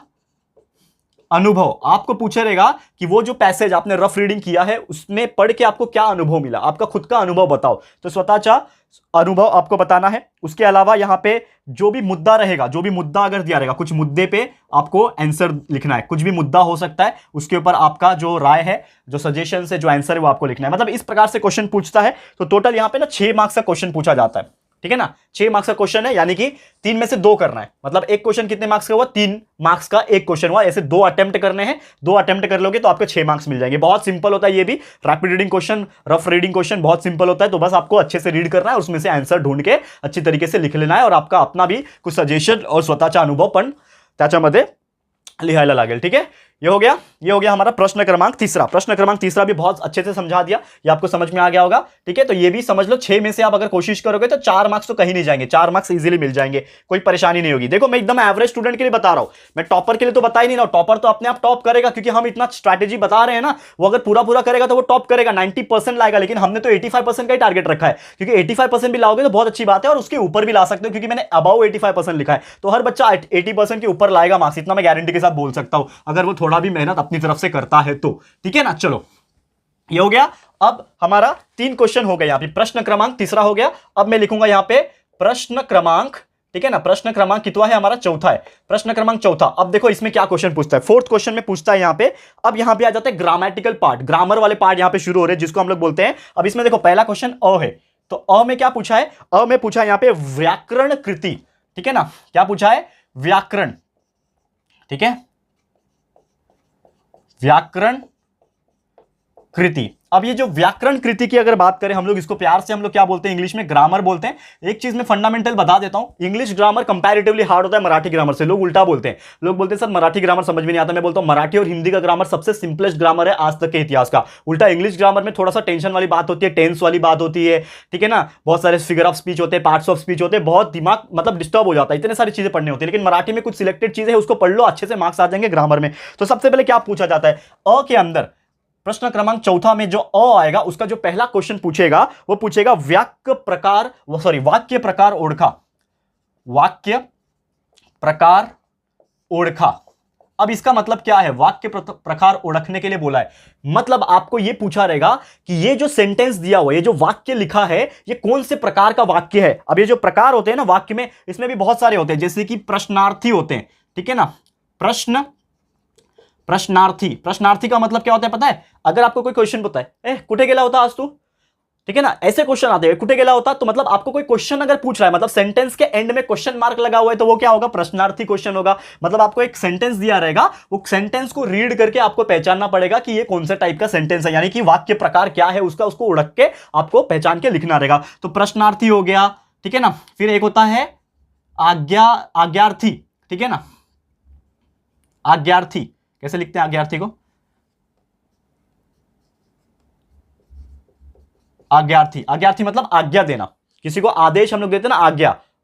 अनुभव आपको पूछे रहेगा कि वो जो पैसेज आपने रफ रीडिंग किया है उसमें पढ़ के आपको क्या अनुभव मिला, आपका खुद का अनुभव बताओ। तो स्वतःचा अनुभव आपको बताना है। उसके अलावा यहां पे जो भी मुद्दा रहेगा, जो भी मुद्दा अगर दिया रहेगा, कुछ मुद्दे पे आपको आंसर लिखना है, कुछ भी मुद्दा हो सकता है, उसके ऊपर आपका जो राय है, जो सजेशन है, जो आंसर है वो आपको लिखना है। मतलब इस प्रकार से क्वेश्चन पूछता है। तो टोटल यहां पे ना 6 मार्क्स का क्वेश्चन पूछा जाता है, ठीक है ना, 6 मार्क्स का क्वेश्चन है, यानी कि 3 में से 2 करना है। मतलब एक क्वेश्चन कितने मार्क्स का हुआ, 3 मार्क्स का एक क्वेश्चन हुआ। ऐसे 2 अटेम्प्ट करने हैं, 2 अटेम्प्ट कर लोगे तो आपको 6 मार्क्स मिल जाएंगे। बहुत सिंपल होता है ये भी, rapid reading question, rough reading question बहुत सिंपल होता है। तो बस आपको अच्छे से रीड करना है, उसमें से आंसर ढूंढ के अच्छी तरीके से लिख लेना है, और आपका अपना भी कुछ सजेशन और स्वतःचा अनुभव पण त्याच्यामध्ये लिहायला लागेल, ठीक है। ये हो गया हमारा प्रश्न क्रमांक तीसरा। प्रश्न क्रमांक तीसरा भी बहुत अच्छे से समझा दिया, ये आपको समझ में आ गया होगा, ठीक है। तो ये भी समझ लो 6 में से आप अगर कोशिश करोगे तो 4 मार्क्स तो कहीं नहीं जाएंगे, 4 मार्क्स इजीली मिल जाएंगे, कोई परेशानी नहीं होगी। देखो मैं एकदम एवरेज स्टूडेंट के लिए बता रहा हूं, मैं टॉपर के लिए तो बता ही नहीं रहा हूं। टॉपर तो अपने आप टॉप करेगा, क्योंकि हम इतना स्ट्रैटेजी बता रहे हैं ना, वो अगर पूरा करेगा तो वो टॉप करेगा, 90% लाएगा। लेकिन हमने तो 85% का ही टारगेट रखा है, क्योंकि 85% भी लाओगे तो बहुत अच्छी बात है, और उसके ऊपर भी ला सकते हो, क्योंकि मैंने अबाउ 85% लिखा है। तो हर बच्चा 80% के ऊपर लाएगा मार्क्स, इतना मैं गारंटी के साथ बोल सकता हूं, अगर वो थोड़ा भी मेहनत अपनी तरफ से करता है तो, ठीक है ना। चलो ये हो गया। अब हमारा 3 क्वेश्चन हो गए, यहां पे प्रश्न क्रमांक तीसरा हो गया। अब मैं लिखूंगा यहां पे प्रश्न क्रमांक, ठीक है ना। प्रश्न क्रमांक कितना है हमारा? चौथा है। प्रश्न क्रमांक चौथा। अब देखो इसमें क्या क्वेश्चन पूछता है, फोर्थ क्वेश्चन में पूछता है यहां पे। अब यहां पे आ जाते हैं ग्रामेटिकल पार्ट, ग्रामर वाले पार्ट यहां पे शुरू हो रहे हैं, जिसको हम लोग बोलते हैं। अब इसमें देखो पहला क्वेश्चन अ है, तो अ में क्या पूछा है? अ में पूछा है यहां पे व्याकरण कृति, ठीक है ना। क्या पूछा है? व्याकरण, ठीक है, व्याकरण कृति। अब ये जो व्याकरण कृति की अगर बात करें हम लोग, इसको प्यार से हम लोग क्या बोलते हैं? इंग्लिश में ग्रामर बोलते हैं। एक चीज मैं फंडामेंटल बता देता हूं, इंग्लिश ग्रामर कंपैरेटिवली हार्ड होता है मराठी ग्रामर से। लोग उल्टा बोलते हैं, लोग बोलते हैं सर मराठी ग्रामर समझ में नहीं आता। मैं बोलता हूं मराठी और हिंदी का ग्रामर सबसे सिंपलेस्ट ग्रामर है आज तक के इतिहास का। उल्टा इंग्लिश ग्रामर में थोड़ा सा टेंशन वाली बात होती है, टेंस वाली बात होती है, ठीक है ना। बहुत सारे फिगर ऑफ स्पीच होते हैं, पार्ट्स ऑफ स्पीच होते हैं, बहुत दिमाग मतलब डिस्टर्ब हो जाता है, इतने सारी चीजें पढ़नी होती है। लेकिन मराठी में कुछ सिलेक्टेड चीजें हैं, उसको पढ़ लो, अच्छे से मार्क्स आ जाएंगे ग्रामर में। तो सबसे पहले क्या पूछा जाता है? अ के अंदर प्रश्न क्रमांक चौथा में जो अ आएगा, उसका जो पहला क्वेश्चन पूछेगा वो पूछेगा वाक्य प्रकार ओळखा, वाक्य प्रकार ओळखा। अब इसका मतलब क्या है? वाक्य प्रकार ओळखने के लिए बोला है, मतलब आपको यह पूछा रहेगा कि ये जो सेंटेंस दिया हुआ है, ये जो वाक्य लिखा है, ये कौन से प्रकार का वाक्य है। अब ये जो प्रकार होते हैं ना वाक्य में, इसमें भी बहुत सारे होते हैं, जैसे कि प्रश्नार्थी होते हैं, ठीक है ना। प्रश्नार्थी का मतलब क्या होता है पता है? अगर आपको कोई क्वेश्चन होता है, कुठे गेला होता आज तू, ठीक है ना, ऐसे क्वेश्चन आते हैं, कुठे गेला होता, तो मतलब आपको कोई क्वेश्चन अगर पूछ रहा है, मतलब सेंटेंस के एंड में क्वेश्चन मार्क लगा हुआ है, तो वो क्या होगा? प्रश्नार्थी क्वेश्चन होगा। मतलब आपको एक सेंटेंस दिया रहेगा, वो सेंटेंस को रीड करके आपको पहचानना पड़ेगा कि ये कौन सा टाइप का सेंटेंस है, यानी कि वाक्य प्रकार क्या है उसका, उसको उड़क के आपको पहचान के लिखना रहेगा। तो प्रश्नार्थी हो गया, ठीक है ना। फिर एक होता है आज्ञार्थी, ठीक है ना। आज्ञार्थी कैसे लिखते हैं आज्ञार्थी को? आज्ञार्थी मतलब आज्ञा देना, किसी को आदेश हम लोग देते हैं ना,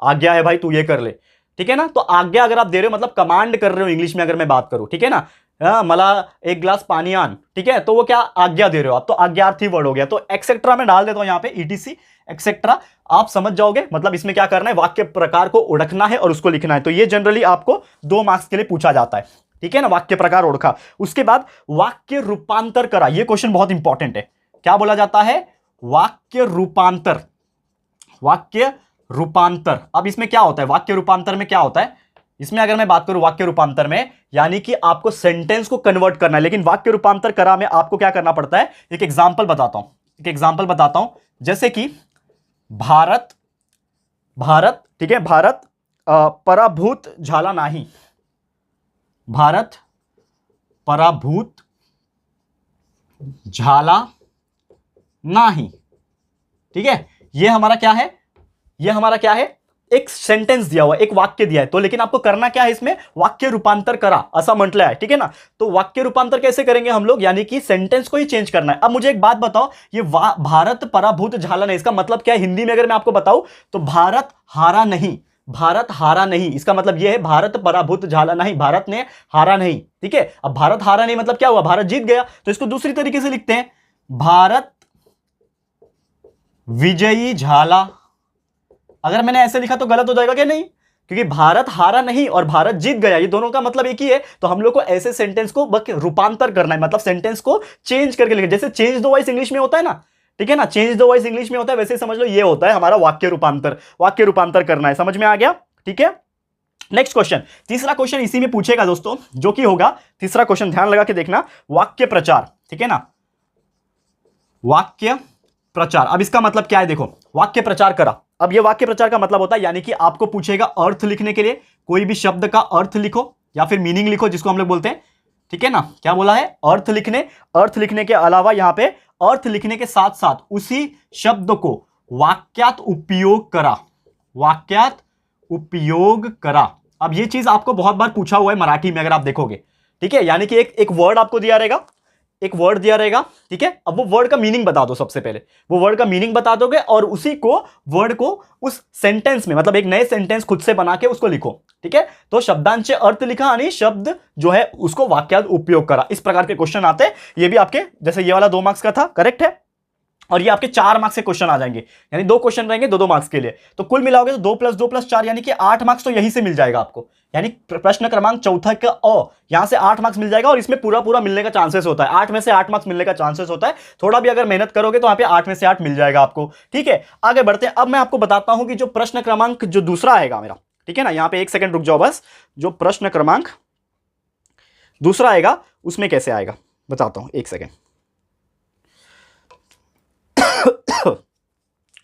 आज्ञा है भाई तू ये कर ले, ठीक है ना। तो आज्ञा अगर आप दे रहे हो मतलब कमांड कर रहे हो, इंग्लिश में अगर मैं बात करूं, ठीक है ना। मला एक ग्लास पानी आन, ठीक है, तो वो क्या आज्ञा दे रहे हो आप, तो आज्ञार्थी वर्ड हो गया। तो एक्सेट्रा में डाल देता हूं यहां पे, ईटीसी एक्सेट्रा, आप समझ जाओगे। मतलब इसमें क्या करना है? वाक्य प्रकार को ओळखना है और उसको लिखना है। तो ये जनरली आपको 2 मार्क्स के लिए पूछा जाता है, ठीक है ना, वाक्य प्रकार ओळखा। उसके बाद वाक्य रूपांतर करा, ये क्वेश्चन बहुत इंपॉर्टेंट है। क्या बोला जाता है? वाक्य रूपांतर। अब इसमें क्या होता है? वाक्य रूपांतर में क्या होता है? इसमें अगर मैं बात करूं वाक्य रूपांतर में, यानी कि आपको सेंटेंस को कन्वर्ट करना है। लेकिन वाक्य रूपांतर करा में आपको क्या करना पड़ता है? एक एग्जांपल बताता हूं, जैसे कि भारत, ठीक है, भारत पराभूत झाला नाही, भारत पराभूत झाला नाही, ठीक है। ये हमारा क्या है? एक सेंटेंस दिया हुआ, एक वाक्य दिया है, तो लेकिन आपको करना क्या है इसमें? वाक्य रूपांतर करा ऐसा म्हटलं है, ठीक है ना। तो वाक्य रूपांतर कैसे करेंगे हम लोग? यानी कि सेंटेंस को ही चेंज करना है। अब मुझे एक बात बताओ, ये भारत पराभूत झाला नहीं, इसका मतलब क्या है हिंदी में अगर मैं आपको बताऊं तो भारत हारा नहीं, इसका मतलब यह है भारत पराभूत झाला नहीं, भारत ने हारा नहीं, ठीक है। अब भारत हारा नहीं मतलब क्या हुआ? भारत जीत गया। तो इसको दूसरी तरीके से लिखते हैं, भारत विजयी झाला। अगर मैंने ऐसे लिखा तो गलत हो जाएगा क्या? नहीं, क्योंकि भारत हारा नहीं और भारत जीत गया, ये दोनों का मतलब एक ही है। तो हम लोग को ऐसे सेंटेंस को रूपांतर करना है, मतलब सेंटेंस को चेंज करके लिखना। जैसे चेंज द वॉइस इंग्लिश में होता है ना, ठीक है ना, चेंज द वॉइस इंग्लिश में होता है, वैसे समझ लो ये होता है हमारा वाक्य रूपांतर करना है। समझ में आ गया? ठीक है। नेक्स्ट क्वेश्चन, तीसरा क्वेश्चन इसी में पूछेगा दोस्तों, जो कि होगा तीसरा क्वेश्चन, ध्यान लगा के देखना, वाक्य प्रचार, ठीक है ना, वाक्य प्रचार। अब इसका मतलब क्या है? देखो, वाक्य प्रचार करा। अब ये वाक्य प्रचार का मतलब होता है, यानी कि आपको पूछेगा अर्थ लिखने के लिए, कोई भी शब्द का अर्थ लिखो या फिर मीनिंग लिखो, जिसको हम लोग बोलते हैं, ठीक है ना। क्या बोला है? अर्थ लिखने के अलावा यहां पे अर्थ लिखने के साथ साथ उसी शब्द को वाक्यात उपयोग करा। अब ये चीज आपको बहुत बार पूछा हुआ है मराठी में, अगर आप देखोगे, ठीक है। यानी कि एक वर्ड आपको दिया रहेगा, ठीक है। अब वो वर्ड का मीनिंग बता दो, सबसे पहले वो वर्ड का मीनिंग बता दोगे और उसी को वर्ड को उस सेंटेंस में, मतलब एक नए सेंटेंस खुद से बना के उसको लिखो, ठीक है। तो शब्दांश अर्थ लिखा आणि शब्द जो है उसको वाक्यात उपयोग करा। इस प्रकार के क्वेश्चन आते हैं। ये भी आपके जैसे ये वाला 2 मार्क्स का था, करेक्ट है, और ये आपके 4 मार्क्स के क्वेश्चन आ जाएंगे, यानी 2 क्वेश्चन रहेंगे 2-2 मार्क्स के लिए। तो कुल मिलाओगे तो 2 + 2 + 4 यानी कि 8 मार्क्स तो यहीं से मिल जाएगा आपको। यानी प्रश्न क्रमांक चौथा का यहां से 8 मार्क्स मिल जाएगा, और इसमें पूरा मिलने का चांसेस होता है, 8 में से 8 मार्क्स मिलने का चांसेस होता है। थोड़ा भी अगर मेहनत करोगे तो यहां पे 8 में से 8 मिल जाएगा आपको, ठीक है। आगे बढ़ते हैं। अब मैं आपको बताता हूं कि जो प्रश्न क्रमांक जो दूसरा आएगा मेरा, ठीक है ना। यहां पे 1 सेकंड रुक जाओ बस, जो प्रश्न क्रमांक दूसरा आएगा उसमें कैसे आएगा बताता हूं, 1 सेकंड।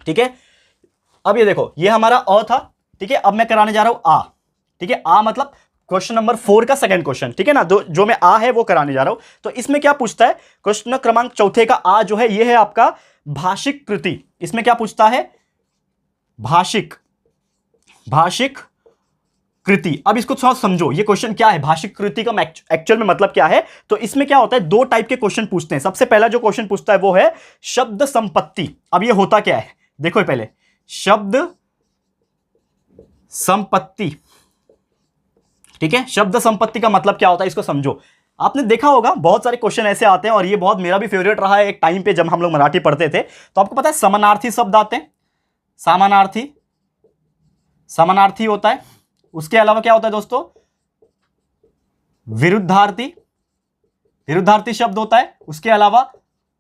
ठीक है, अब ये देखो, ये हमारा अ था, ठीक है। अब मैं कराने जा रहा हूं आ, ठीक है। आ मतलब क्वेश्चन नंबर 4 का सेकंड क्वेश्चन, ठीक है ना। जो मैं आ है वो कराने जा रहा हूं। तो इसमें क्या पूछता है, क्वेश्चन क्रमांक चौथे का आ जो है, ये है आपका भाषिक कृति। इसमें क्या पूछता है, भाषिक कृति। अब इसको थोड़ा समझो, ये क्वेश्चन क्या है, भाषिक कृति का एक्चुअल में मतलब क्या है। तो इसमें क्या होता है, 2 टाइप के क्वेश्चन पूछते हैं। सबसे पहला जो क्वेश्चन पूछता है वो है शब्द संपत्ति। अब ये होता क्या है, देखो पहले शब्द संपत्ति, ठीक है। शब्द संपत्ति का मतलब क्या होता है इसको समझो। आपने देखा होगा बहुत सारे क्वेश्चन ऐसे आते हैं, और ये बहुत मेरा भी फेवरेट रहा है एक टाइम पे जब हम लोग मराठी पढ़ते थे। तो आपको पता है समानार्थी शब्द आते हैं, समानार्थी होता है। उसके अलावा क्या होता है दोस्तों, विरुद्धार्थी शब्द होता है। उसके अलावा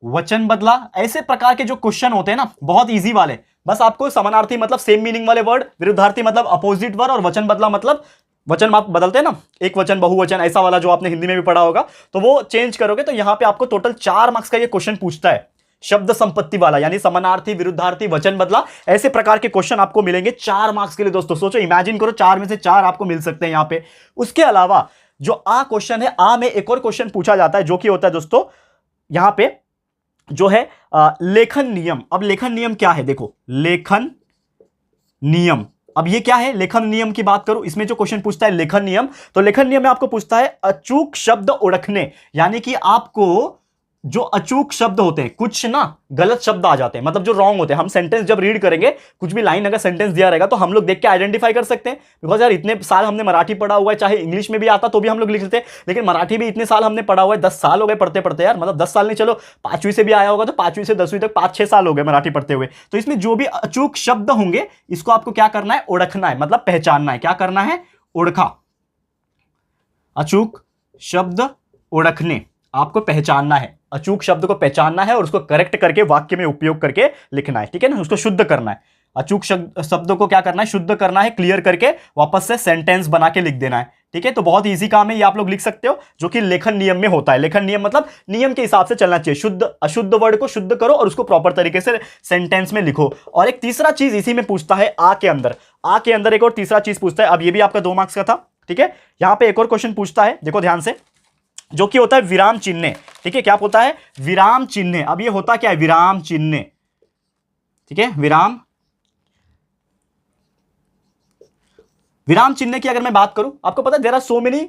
वचन बदला। ऐसे प्रकार के जो क्वेश्चन होते हैं ना, बहुत इजी वाले, बस आपको समानार्थी मतलब सेम मीनिंग वाले वर्ड, विरुद्धार्थी मतलब अपोजिट वर्ड, और वचन बदला मतलब वचन आप बदलते हैं ना, एक वचन बहुवचन ऐसा वाला जो आपने हिंदी में भी पढ़ा होगा, तो वो चेंज करोगे। तो यहां पे आपको टोटल 4 मार्क्स का ये क्वेश्चन पूछता है, शब्द संपत्ति वाला, यानी समानार्थी, विरुद्धार्थी, वचन बदला, ऐसे प्रकार के क्वेश्चन आपको मिलेंगे 4 मार्क्स के लिए। दोस्तों सोचो, इमेजिन करो 4 में से 4 आपको मिल सकते हैं यहां पे। उसके अलावा जो आ क्वेश्चन है, आ में एक और क्वेश्चन पूछा जाता है जो कि होता है दोस्तों यहां पे जो है लेखन नियम। अब लेखन नियम क्या है, देखो लेखन नियम। अब ये क्या है, लेखन नियम की बात करूं, इसमें जो क्वेश्चन पूछता है लेखन नियम, तो लेखन नियम में आपको पूछता है अचूक शब्द ओळखणे, यानी कि आपको जो अचूक शब्द होते हैं, कुछ ना गलत शब्द आ जाते हैं, मतलब जो रॉन्ग होते हैं। हम सेंटेंस जब रीड करेंगे, कुछ भी लाइन अगर सेंटेंस दिया रहेगा तो हम लोग देख के आइडेंटिफाई कर सकते हैं। बिकॉज यार इतने साल हमने मराठी पढ़ा हुआ है, चाहे इंग्लिश में भी आता तो भी हम लोग लिख लेते हैं, लेकिन मराठी भी इतने साल हमने पढ़ा हुआ है, 10 साल हो गए पढ़ते पढ़ते यार, मतलब 10 साल नहीं, चलो 5वीं से भी आया होगा तो 5वीं से 10वीं तक 5-6 साल हो गए मराठी पढ़ते हुए। तो इसमें जो भी अचूक शब्द होंगे, इसको आपको क्या करना है, ओळखना है, मतलब पहचानना है। क्या करना है, ओळखा, अचूक शब्द ओळखणे, आपको पहचानना है, अचूक शब्द को पहचानना है और उसको करेक्ट करके वाक्य में उपयोग करके लिखना है, ठीक है ना। उसको शुद्ध करना है, अचूक शब्दों को क्या करना है, शुद्ध करना है, क्लियर करके वापस से सेंटेंस बना के लिख देना है, ठीक है। तो बहुत इजी काम है, ये आप लोग लिख सकते हो, जो कि लेखन नियम में होता है। लेखन नियम मतलब नियम के हिसाब से चलना चाहिए, शुद्ध अशुद्ध वर्ड को शुद्ध करो और उसको प्रॉपर तरीके से सेंटेंस में लिखो। और एक तीसरा चीज इसी में पूछता है, आ के अंदर एक और तीसरा चीज पूछता है। अब ये भी आपका 2 मार्क्स का था, ठीक है। यहां पे एक और क्वेश्चन पूछता है, देखो ध्यान से, जो कि होता है विराम चिन्ह, ठीक है। क्या होता है, विराम चिन्ह। अब ये होता क्या है, विराम चिन्ह, ठीक है। विराम चिन्ह की अगर मैं बात करूं, आपको पता है there are so many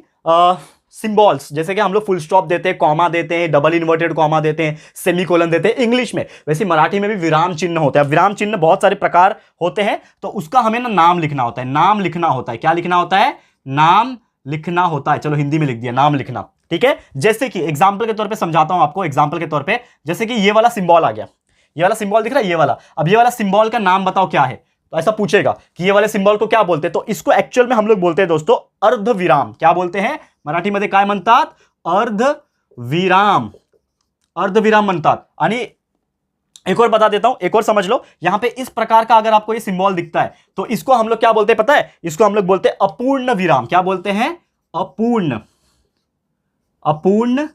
symbols, जैसे कि हम लोग फुल स्टॉप देते हैं, कॉमा देते हैं, डबल इन्वर्टेड कॉमा देते हैं, सेमीकोलन देते हैं इंग्लिश में, वैसे मराठी में भी विराम चिन्ह होता है। विराम चिन्ह बहुत सारे प्रकार होते हैं, तो उसका हमें ना नाम लिखना होता है, नाम लिखना होता है। क्या लिखना होता है, नाम लिखना होता है। चलो हिंदी में लिख दिया, नाम लिखना, ठीक है। जैसे कि एग्जाम्पल के तौर पे समझाता हूं आपको, एग्जाम्पल के तौर पे, जैसे कि ये वाला सिंबल आ गया, ये वाला सिंबल दिख रहा है, ये वाला। अब ये वाला सिंबल का नाम बताओ क्या है, तो ऐसा पूछेगा कि ये वाले सिंबल को क्या बोलते हैं, तो इसको एक्चुअल में हम लोग बोलते हैं दोस्तों अर्धविराम। क्या बोलते हैं, मराठी मध्ये काय म्हणतात, अर्धविराम, अर्धविराम म्हणतात। आणि एक और बता देता हूं, एक और समझ लो, यहां पे इस प्रकार का अगर आपको ये सिंबल दिखता है, तो इसको हम लोग क्या बोलते हैं पता है, इसको हम लोग बोलते हैं अपूर्ण विराम। क्या बोलते हैं, अपूर्ण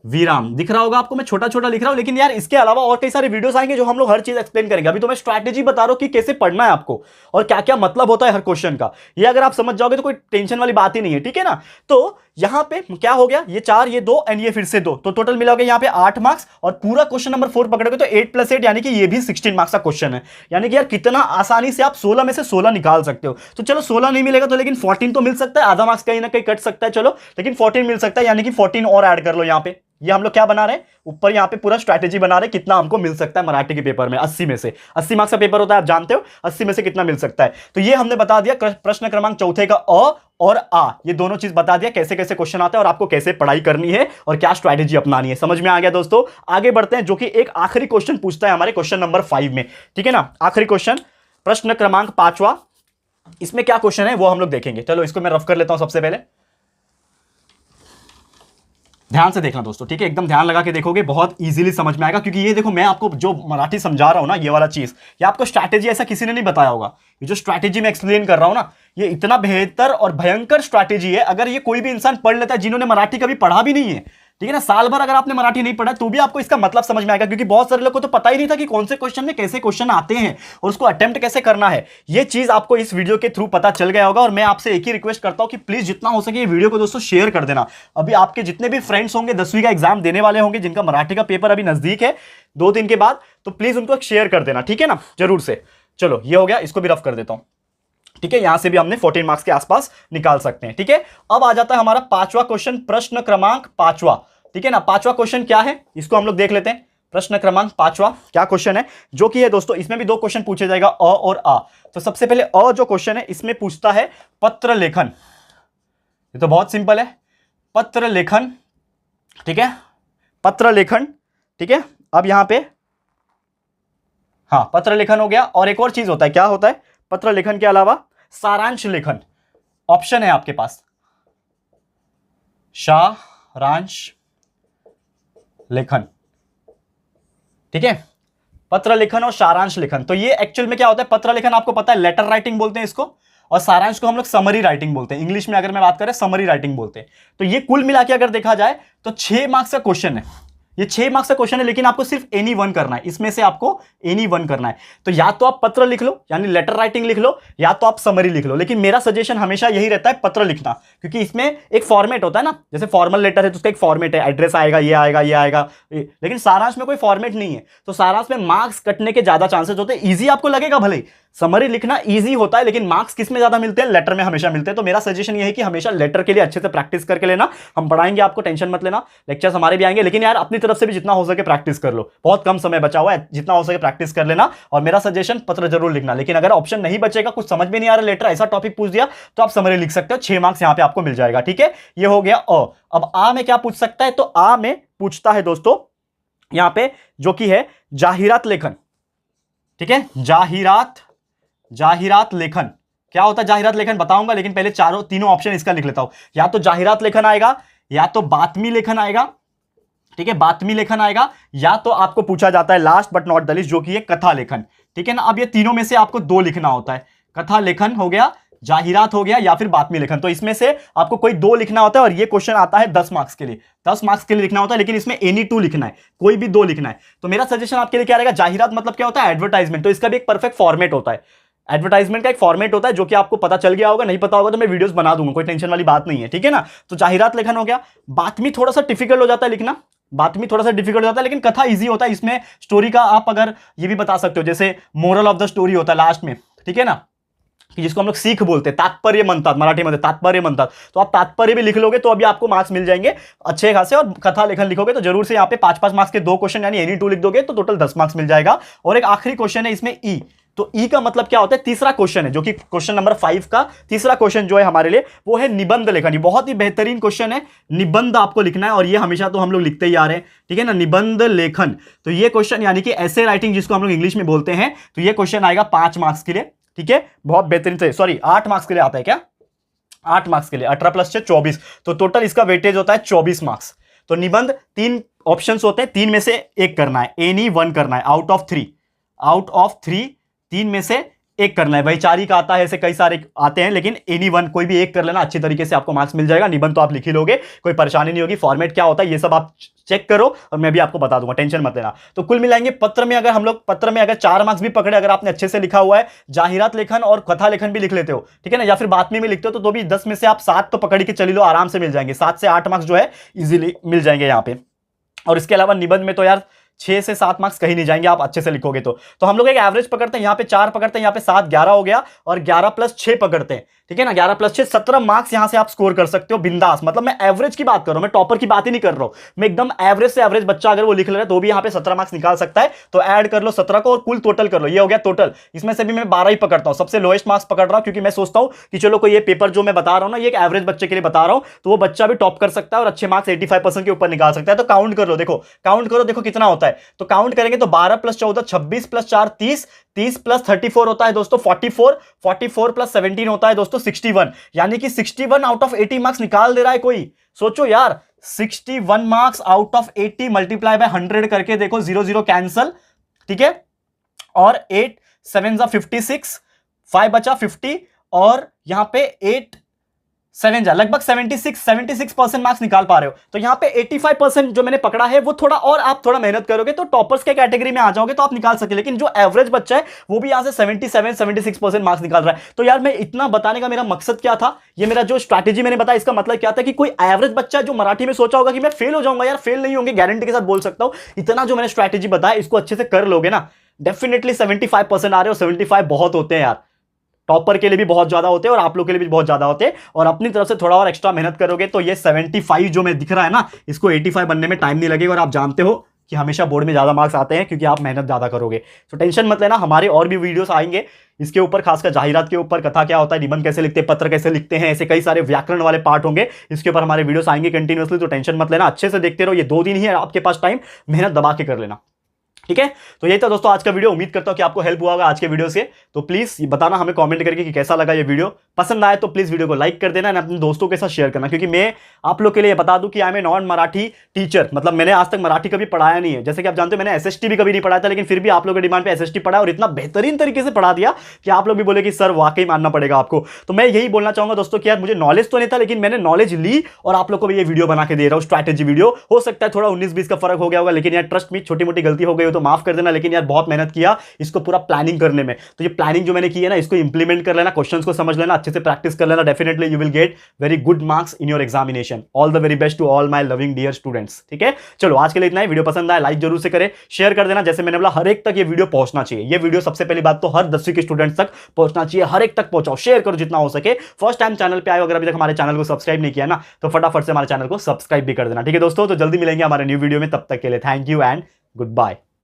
विराम। दिख रहा होगा आपको, मैं छोटा छोटा लिख रहा हूं, लेकिन यार इसके अलावा और कई सारे वीडियोस आएंगे जो हम लोग हर चीज एक्सप्लेन करेंगे। अभी तो मैं स्ट्रैटेजी बता रहा हूं कि कैसे पढ़ना है आपको और क्या क्या मतलब होता है हर क्वेश्चन का। ये अगर आप समझ जाओगे तो कोई टेंशन वाली बात ही नहीं है, ठीक है ना। तो यहां पे क्या हो गया, ये 4, ये 2 एंड ये फिर से 2, तो टोटल मिलाओगे यहां पे 8 मार्क्स। और पूरा क्वेश्चन नंबर 4 पकड़ोगे तो 8 + 8 यानी कि ये भी 16 मार्क्स का क्वेश्चन है। यानी कि यार कितना आसानी से आप 16 में से 16 निकाल सकते हो। तो चलो 16 नहीं मिलेगा तो लेकिन 14 तो मिल सकता है, आधा मार्क्स कहीं ना कहीं कट सकता है, चलो लेकिन 14 मिल सकता है, यानी कि 14 और ऐड कर लो यहां पे। ये हम लोग क्या बना रहे हैं, ऊपर यहां पे पूरा स्ट्रैटेजी बना रहे हैं कितना हमको मिल सकता है मराठी के पेपर में। 80 में से 80 मार्क्स का पेपर होता है, आप जानते हो, 80 में से कितना मिल सकता है। तो ये हमने बता दिया प्रश्न क्रमांक 4 का अ और आ, ये दोनों चीज बता दिया कैसे कैसे क्वेश्चन आते हैं और आपको कैसे पढ़ाई करनी है और क्या स्ट्रैटेजी अपनानी है। समझ में आ गया दोस्तों। आगे बढ़ते हैं, जो कि एक आखिरी क्वेश्चन पूछता है हमारे क्वेश्चन नंबर 5 में, ठीक है ना। आखिरी क्वेश्चन, प्रश्न क्रमांक 5वां, इसमें क्या क्वेश्चन है वो हम लोग देखेंगे। चलो इसको मैं रफ कर लेता हूं सबसे पहले। ध्यान से देखना दोस्तों, ठीक है, एकदम ध्यान लगा के देखोगे, बहुत इजीली समझ में आएगा। क्योंकि ये देखो, मैं आपको जो मराठी समझा रहा हूं ना, ये वाला चीज, ये आपको स्ट्रैटेजी ऐसा किसी ने नहीं बताया होगा। ये जो स्ट्रैटेजी मैं एक्सप्लेन कर रहा हूं ना, ये इतना बेहतर और भयंकर स्ट्रैटेजी है। अगर ये कोई भी इंसान पढ़ लेता है, जिन्होंने मराठी कभी पढ़ा भी नहीं है, ठीक है ना, साल भर अगर आपने मराठी नहीं पढ़ा तो भी आपको इसका मतलब समझ में आएगा। क्योंकि बहुत सारे लोग को तो पता ही नहीं था कि कौन से क्वेश्चन में कैसे क्वेश्चन आते हैं और उसको अटेम्प्ट कैसे करना है। ये चीज आपको इस वीडियो के थ्रू पता चल गया होगा। और मैं आपसे एक ही रिक्वेस्ट करता हूं कि प्लीज जितना हो सके ये वीडियो को दोस्तों शेयर कर देना। अभी आपके जितने भी फ्रेंड्स होंगे 10वीं का एग्जाम देने वाले होंगे, जिनका मराठी का पेपर अभी नजदीक है 2 दिन के बाद, तो प्लीज उनको शेयर कर देना, ठीक है ना, जरूर से। चलो ये हो गया, इसको भी रफ कर देता हूं, ठीक है। यहां से भी हमने 14 मार्क्स के आसपास निकाल सकते हैं, ठीक है। अब आ जाता है हमारा 5वां क्वेश्चन, प्रश्न क्रमांक 5वां, ठीक है ना। 5वां क्वेश्चन क्या है, इसको हम लोग देख लेते हैं। प्रश्न क्रमांक 5वां क्या क्वेश्चन है, जो कि है दोस्तों, इसमें भी 2 क्वेश्चन पूछे जाएगा, अ और आ। तो सबसे पहले अ जो क्वेश्चन है, इसमें पूछता है पत्र लेखन। ये तो बहुत सिंपल है, पत्र लेखन, ठीक है, पत्र लेखन, ठीक है। अब यहां पे हाँ, पत्र लेखन हो गया। और एक और चीज होता है, क्या होता है पत्र लेखन के अलावा, सारांश लेखन। ऑप्शन है आपके पास, सारांश लेखन, ठीक है, पत्र लेखन और सारांश लेखन। तो ये एक्चुअल में क्या होता है, पत्र लेखन आपको पता है लेटर राइटिंग बोलते हैं इसको, और सारांश को हम लोग समरी राइटिंग बोलते हैं। इंग्लिश में अगर मैं बात करें समरी राइटिंग बोलते हैं। तो ये कुल मिला के अगर देखा जाए तो 6 मार्क्स का क्वेश्चन है, ये 6 मार्क्स का क्वेश्चन है। लेकिन आपको सिर्फ एनी वन करना है, इसमें से आपको एनी वन करना है। तो या तो आप पत्र लिख लो, यानी लेटर राइटिंग लिख लो, या तो आप समरी लिख लो। लेकिन मेरा सजेशन हमेशा यही रहता है पत्र लिखना, क्योंकि इसमें एक फॉर्मेट होता है ना, जैसे फॉर्मल लेटर है तो उसका एक फॉर्मेट है, एड्रेस आएगा, ये आएगा, ये आएगा। लेकिन सारांश में कोई फॉर्मेट नहीं है, तो सारांश में मार्क्स कटने के ज्यादा चांसेस होते हैं। ईजी आपको लगेगा भले, समरी लिखना इजी होता है, लेकिन मार्क्स किस में ज्यादा मिलते हैं, लेटर में हमेशा मिलते हैं। तो मेरा सजेशन ये है कि हमेशा लेटर के लिए अच्छे से प्रैक्टिस करके लेना। हम पढ़ाएंगे आपको, टेंशन मत लेना, लेक्चर्स हमारे भी आएंगे। लेकिन यार अपनी तरफ से भी जितना हो सके प्रैक्टिस कर लो, बहुत कम समय बचा हुआ है, जितना हो सके प्रैक्टिस कर लेना। और मेरा सजेशन पत्र जरूर लिखना। लेकिन अगर ऑप्शन नहीं बचेगा, कुछ समझ में नहीं आ रहा, लेटर ऐसा टॉपिक पूछ दिया, तो आप समरी लिख सकते हो, 6 मार्क्स यहां पे आपको मिल जाएगा, ठीक है। ये हो गया अ। अब आ में क्या पूछ सकता है, तो आ में पूछता है दोस्तों यहां पे, जो कि है जाहिरात लेखन, ठीक है, जाहिरात लेखन। क्या होता है जाहिरात लेखन बताऊंगा, लेकिन पहले तीनों ऑप्शन इसका लिख लेता हूं। या तो जाहिरात लेखन आएगा, या तो बातमी लेखन आएगा, ठीक है, बातमी लेखन आएगा, या तो आपको पूछा जाता है last but not the least, जो कि है कथा लेखन, ठीक है ना। अब ये तीनों में से आपको 2 लिखना होता है, कथा लेखन हो गया, जाहिरात हो गया, या फिर बातमी लेखन। तो इसमें से आपको कोई 2 लिखना होता है। और ये क्वेश्चन आता है 10 मार्क्स के लिए, 10 मार्क्स के लिए लिखना होता है। लेकिन इसमें एनी 2 लिखना है, कोई भी 2 लिखना है। तो मेरा सजेशन आपके लिए क्या रहेगा, जाहिरात मतलब क्या होता है, एडवर्टाइजमेंट। तो इसका भी एक परफेक्ट फॉर्मेट होता है, एडवर्टाइजमेंट का एक फॉर्मेट होता है, जो कि आपको पता चल गया होगा। नहीं पता होगा तो मैं वीडियोस बना दूंगा, कोई टेंशन वाली बात नहीं है, ठीक है ना। तो जाहिरात लेखन हो गया। बातमी थोड़ा सा डिफिकल्ट हो जाता है लिखना, बातमी थोड़ा सा डिफिकल्ट हो जाता है, लेकिन कथा इजी होता है। इसमें स्टोरी का आप अगर ये भी बता सकते हो, जैसे मोरल ऑफ द स्टोरी होता है लास्ट में, ठीक है ना, कि जिसको हम लोग सीख बोलते हैं, तात्पर्य म्हणतात मराठी में, तात्पर्य म्हणतात। तो आप तात्पर्य भी लिख लोगे तो अभी आपको मार्क्स मिल जाएंगे अच्छे खासे। और कथा लेखन लिखोगे तो जरूर से यहाँ पे 5-5 मार्क्स के 2 क्वेश्चन, यानी एनी 2 लिख दोगे तो टोटल 10 मार्क्स मिल जाएगा। और एक आखिरी क्वेश्चन है इसमें ई। तो ई का मतलब क्या होता है, तीसरा क्वेश्चन है, जो कि क्वेश्चन नंबर 5 का तीसरा क्वेश्चन जो है हमारे लिए, वो है निबंध लेखन। ये बहुत ही बेहतरीन क्वेश्चन है, निबंध आपको लिखना है। और ये हमेशा तो हम लोग लिखते ही आ रहे हैं, ठीक है ना, निबंध लेखन। तो ये क्वेश्चन यानी कि ऐसे राइटिंग जिसको हम लोग इंग्लिश में बोलते हैं, तो ये क्वेश्चन आएगा 5 मार्क्स के लिए, ठीक है, बहुत बेहतरीन से। सॉरी 8 मार्क्स के लिए आता है क्या, 8 मार्क्स के लिए, 18 + 6 24। तो टोटल इसका वेटेज होता है 24 मार्क्स। तो निबंध 3 ऑप्शंस होते हैं, 3 में से एक करना है, एनी 1 करना है, आउट ऑफ 3 3 में से एक करना है। वैचारिक आता है, ऐसे कई सारे आते हैं, लेकिन एनी 1 कोई भी एक कर लेना, अच्छी तरीके से आपको मार्क्स मिल जाएगा। निबंध तो आप लिख ही लोगे, कोई परेशानी नहीं होगी। फॉर्मेट क्या होता है ये सब आप चेक करो, और मैं भी आपको बता दूंगा, टेंशन मत लेना। तो कुल मिलाएंगे पत्र में, अगर हम लोग पत्र में अगर 4 मार्क्स भी पकड़े, अगर आपने अच्छे से लिखा हुआ है, जाहिरात लेखन और कथा लेखन भी लिख लेते हो, ठीक है ना, या फिर बातमी में लिखते हो, तो भी 10 में से आप 7 तो पकड़ के चली लो, आराम से मिल जाएंगे। 7 से 8 मार्क्स जो है इजीली मिल जाएंगे यहाँ पे। और इसके अलावा निबंध में तो यार 6 से 7 मार्क्स कहीं नहीं जाएंगे आप अच्छे से लिखोगे तो हम लोग एक एवरेज पकड़ते हैं, यहाँ पे 4 पकड़ते हैं, यहाँ पे 7 11 हो गया, और 11 + 6 पकड़ते हैं, ठीक है ना, 11 + 6 17 मार्क्स यहां से आप स्कोर कर सकते हो बिंदास। मतलब मैं एवरेज की बात कर रहा हूं, मैं टॉपर की बात ही नहीं कर रहा हूं, मैं एकदम एवरेज से एवरेज बच्चा अगर वो लिख ले रहा है तो भी यहां पे 17 मार्क्स निकाल सकता है। तो ऐड कर लो 17 को और कुल टोटल कर लो, ये हो गया टोटल। इसमें से भी मैं 12 ही पकड़ता हूं, सबसे लोएस्ट मार्क्स पकड़ रहा हूं, क्योंकि मैं सोचता हूं कि चलो कोई ये पेपर जो मैं बता रहा हूं ना, ये एक एवरेज बच्चे के लिए बता रहा हूं, तो वो बच्चा भी टॉप कर सकता है और अच्छे मार्क्स 85% के ऊपर निकाल सकता है। तो काउंट कर लो, देखो काउंट करो, देखो कितना होता है। तो काउंट करेंगे तो 12 + 14 26 + 4 30 30 + 34 होता है दोस्तों 44 44 + 17 होता है दोस्तों 61। यानी कि 61 आउट ऑफ 80 मार्क्स निकाल दे रहा है कोई। सोचो यार, 61 marks out of 80 multiply by 100 करके देखो, 0 0 कैंसल, ठीक है, और 8 7 जा 56, 5 बचा 50, और यहां पे 8 7 जा लगभग 76% मार्क्स निकाल पा रहे हो। तो यहां पे 85% जो मैंने पकड़ा है वो थोड़ा, और आप थोड़ा मेहनत करोगे तो टॉपर्स के कैटेगरी में आ जाओगे तो आप निकाल सकते। लेकिन जो एवरेज बच्चा है वो भी यहां से 76% मार्क्स निकाल रहा है। तो यार मैं इतना बताने का मेरा मकसद क्या था, ये मेरा जो स्ट्रैटेजी मैंने बताया इसका मतलब क्या था कि कोई एवरेज बच्चा जो मराठी में सोचा होगा कि मैं फेल हो जाऊंगा, यार फेल नहीं होंगे, गारंटी के साथ बोल सकता हूं। इतना जो मैंने स्ट्रैटेजी बताया इसको अच्छे से कर लोगे ना, डेफिनेटली 75% आ रहे हो। 75 बहुत होते हैं यार, टॉपर के लिए भी बहुत ज्यादा होते हैं और आप लोग के लिए भी बहुत ज्यादा होते हैं। और अपनी तरफ से थोड़ा और एक्स्ट्रा मेहनत करोगे तो ये 75 जो मैं दिख रहा है ना, इसको 85 बनने में टाइम नहीं लगेगा। और आप जानते हो कि हमेशा बोर्ड में ज्यादा मार्क्स आते हैं क्योंकि आप मेहनत ज्यादा करोगे। तो टेंशन मत लेना, हमारे और भी वीडियोस आएंगे इसके ऊपर, खासकर जाहिरात के ऊपर, कथा क्या होता है, निबंध कैसे लिखते हैं, पत्र कैसे लिखते हैं, ऐसे कई सारे व्याकरण वाले पार्ट होंगे, इसके ऊपर हमारे वीडियोस आएंगे कंटिन्यूअसली। तो टेंशन मत लेना, अच्छे से देखते रहो। ये 2 दिन ही है आपके पास टाइम, मेहनत दबा के कर लेना, ठीक है। तो यही था दोस्तों आज का वीडियो। उम्मीद करता हूं कि आपको हेल्प हुआ होगा आज के वीडियो से। तो प्लीज बताना हमें कमेंट करके कि कैसा लगा ये वीडियो। पसंद आए तो प्लीज वीडियो को लाइक कर देना और अपने दोस्तों के साथ शेयर करना, क्योंकि मैं आप लोग के लिए बता दूं कि I am a non Marathi teacher, मतलब मैंने आज तक मराठी कभी पढ़ाया नहीं है। जैसे कि आप जानते हो मैंने एसएसटी भी कभी नहीं पढ़ाया था, लेकिन फिर भी आप लोगों के डिमांड पे एसएसटी पढ़ा और इतना बेहतरीन तरीके से पढ़ा दिया कि आप लोग भी बोले कि सर वाकई मानना पड़ेगा आपको। तो मैं यही बोलना चाहूंगा दोस्तों कि यार मुझे नॉलेज तो नहीं था, लेकिन मैंने नॉलेज ली और आप लोग को भी ये वीडियो बना के दे रहा हूं, स्ट्रैटेजी वीडियो। हो सकता है थोड़ा 19-20 का फर्क हो गया होगा, लेकिन यार ट्रस्ट मी, छोटी मोटी गलती हो गई हो तो माफ कर देना। लेकिन यार बहुत मेहनत किया इसको पूरा प्लानिंग करने में। तो ये प्लानिंग जो मैंने की है ना, इसको इंप्लीमेंट कर लेना, क्वेश्चंस को समझ लेना, अच्छे से प्रैक्टिस कर लेना, definitely you will get very good marks in your examination. All the very best to all my loving dear students, ठीक है। चलो आज के लिए इतना ही। वीडियो पसंद आए लाइक जरूर से करें, शेयर कर देना। जैसे मैंने बोला हर एक तक ये वीडियो पहुंचना चाहिए। ये वीडियो सबसे पहली बात तो हर 10वीं के स्टूडेंट्स तक पहुंचना चाहिए, हर एक तक पहुंचाओ, शेयर करो जितना हो सके। फर्स्ट टाइम चैनल पे आए अगर अभी तक हमारे चैनल को सब्सक्राइब नहीं किया ना, तो फटाफट से हमारे चैनल को सब्सक्राइब भी कर देना, ठीक है दोस्तों। तो जल्दी मिलेंगे हमारे न्यू वीडियो में, तब तक के लिए thank you and good bye.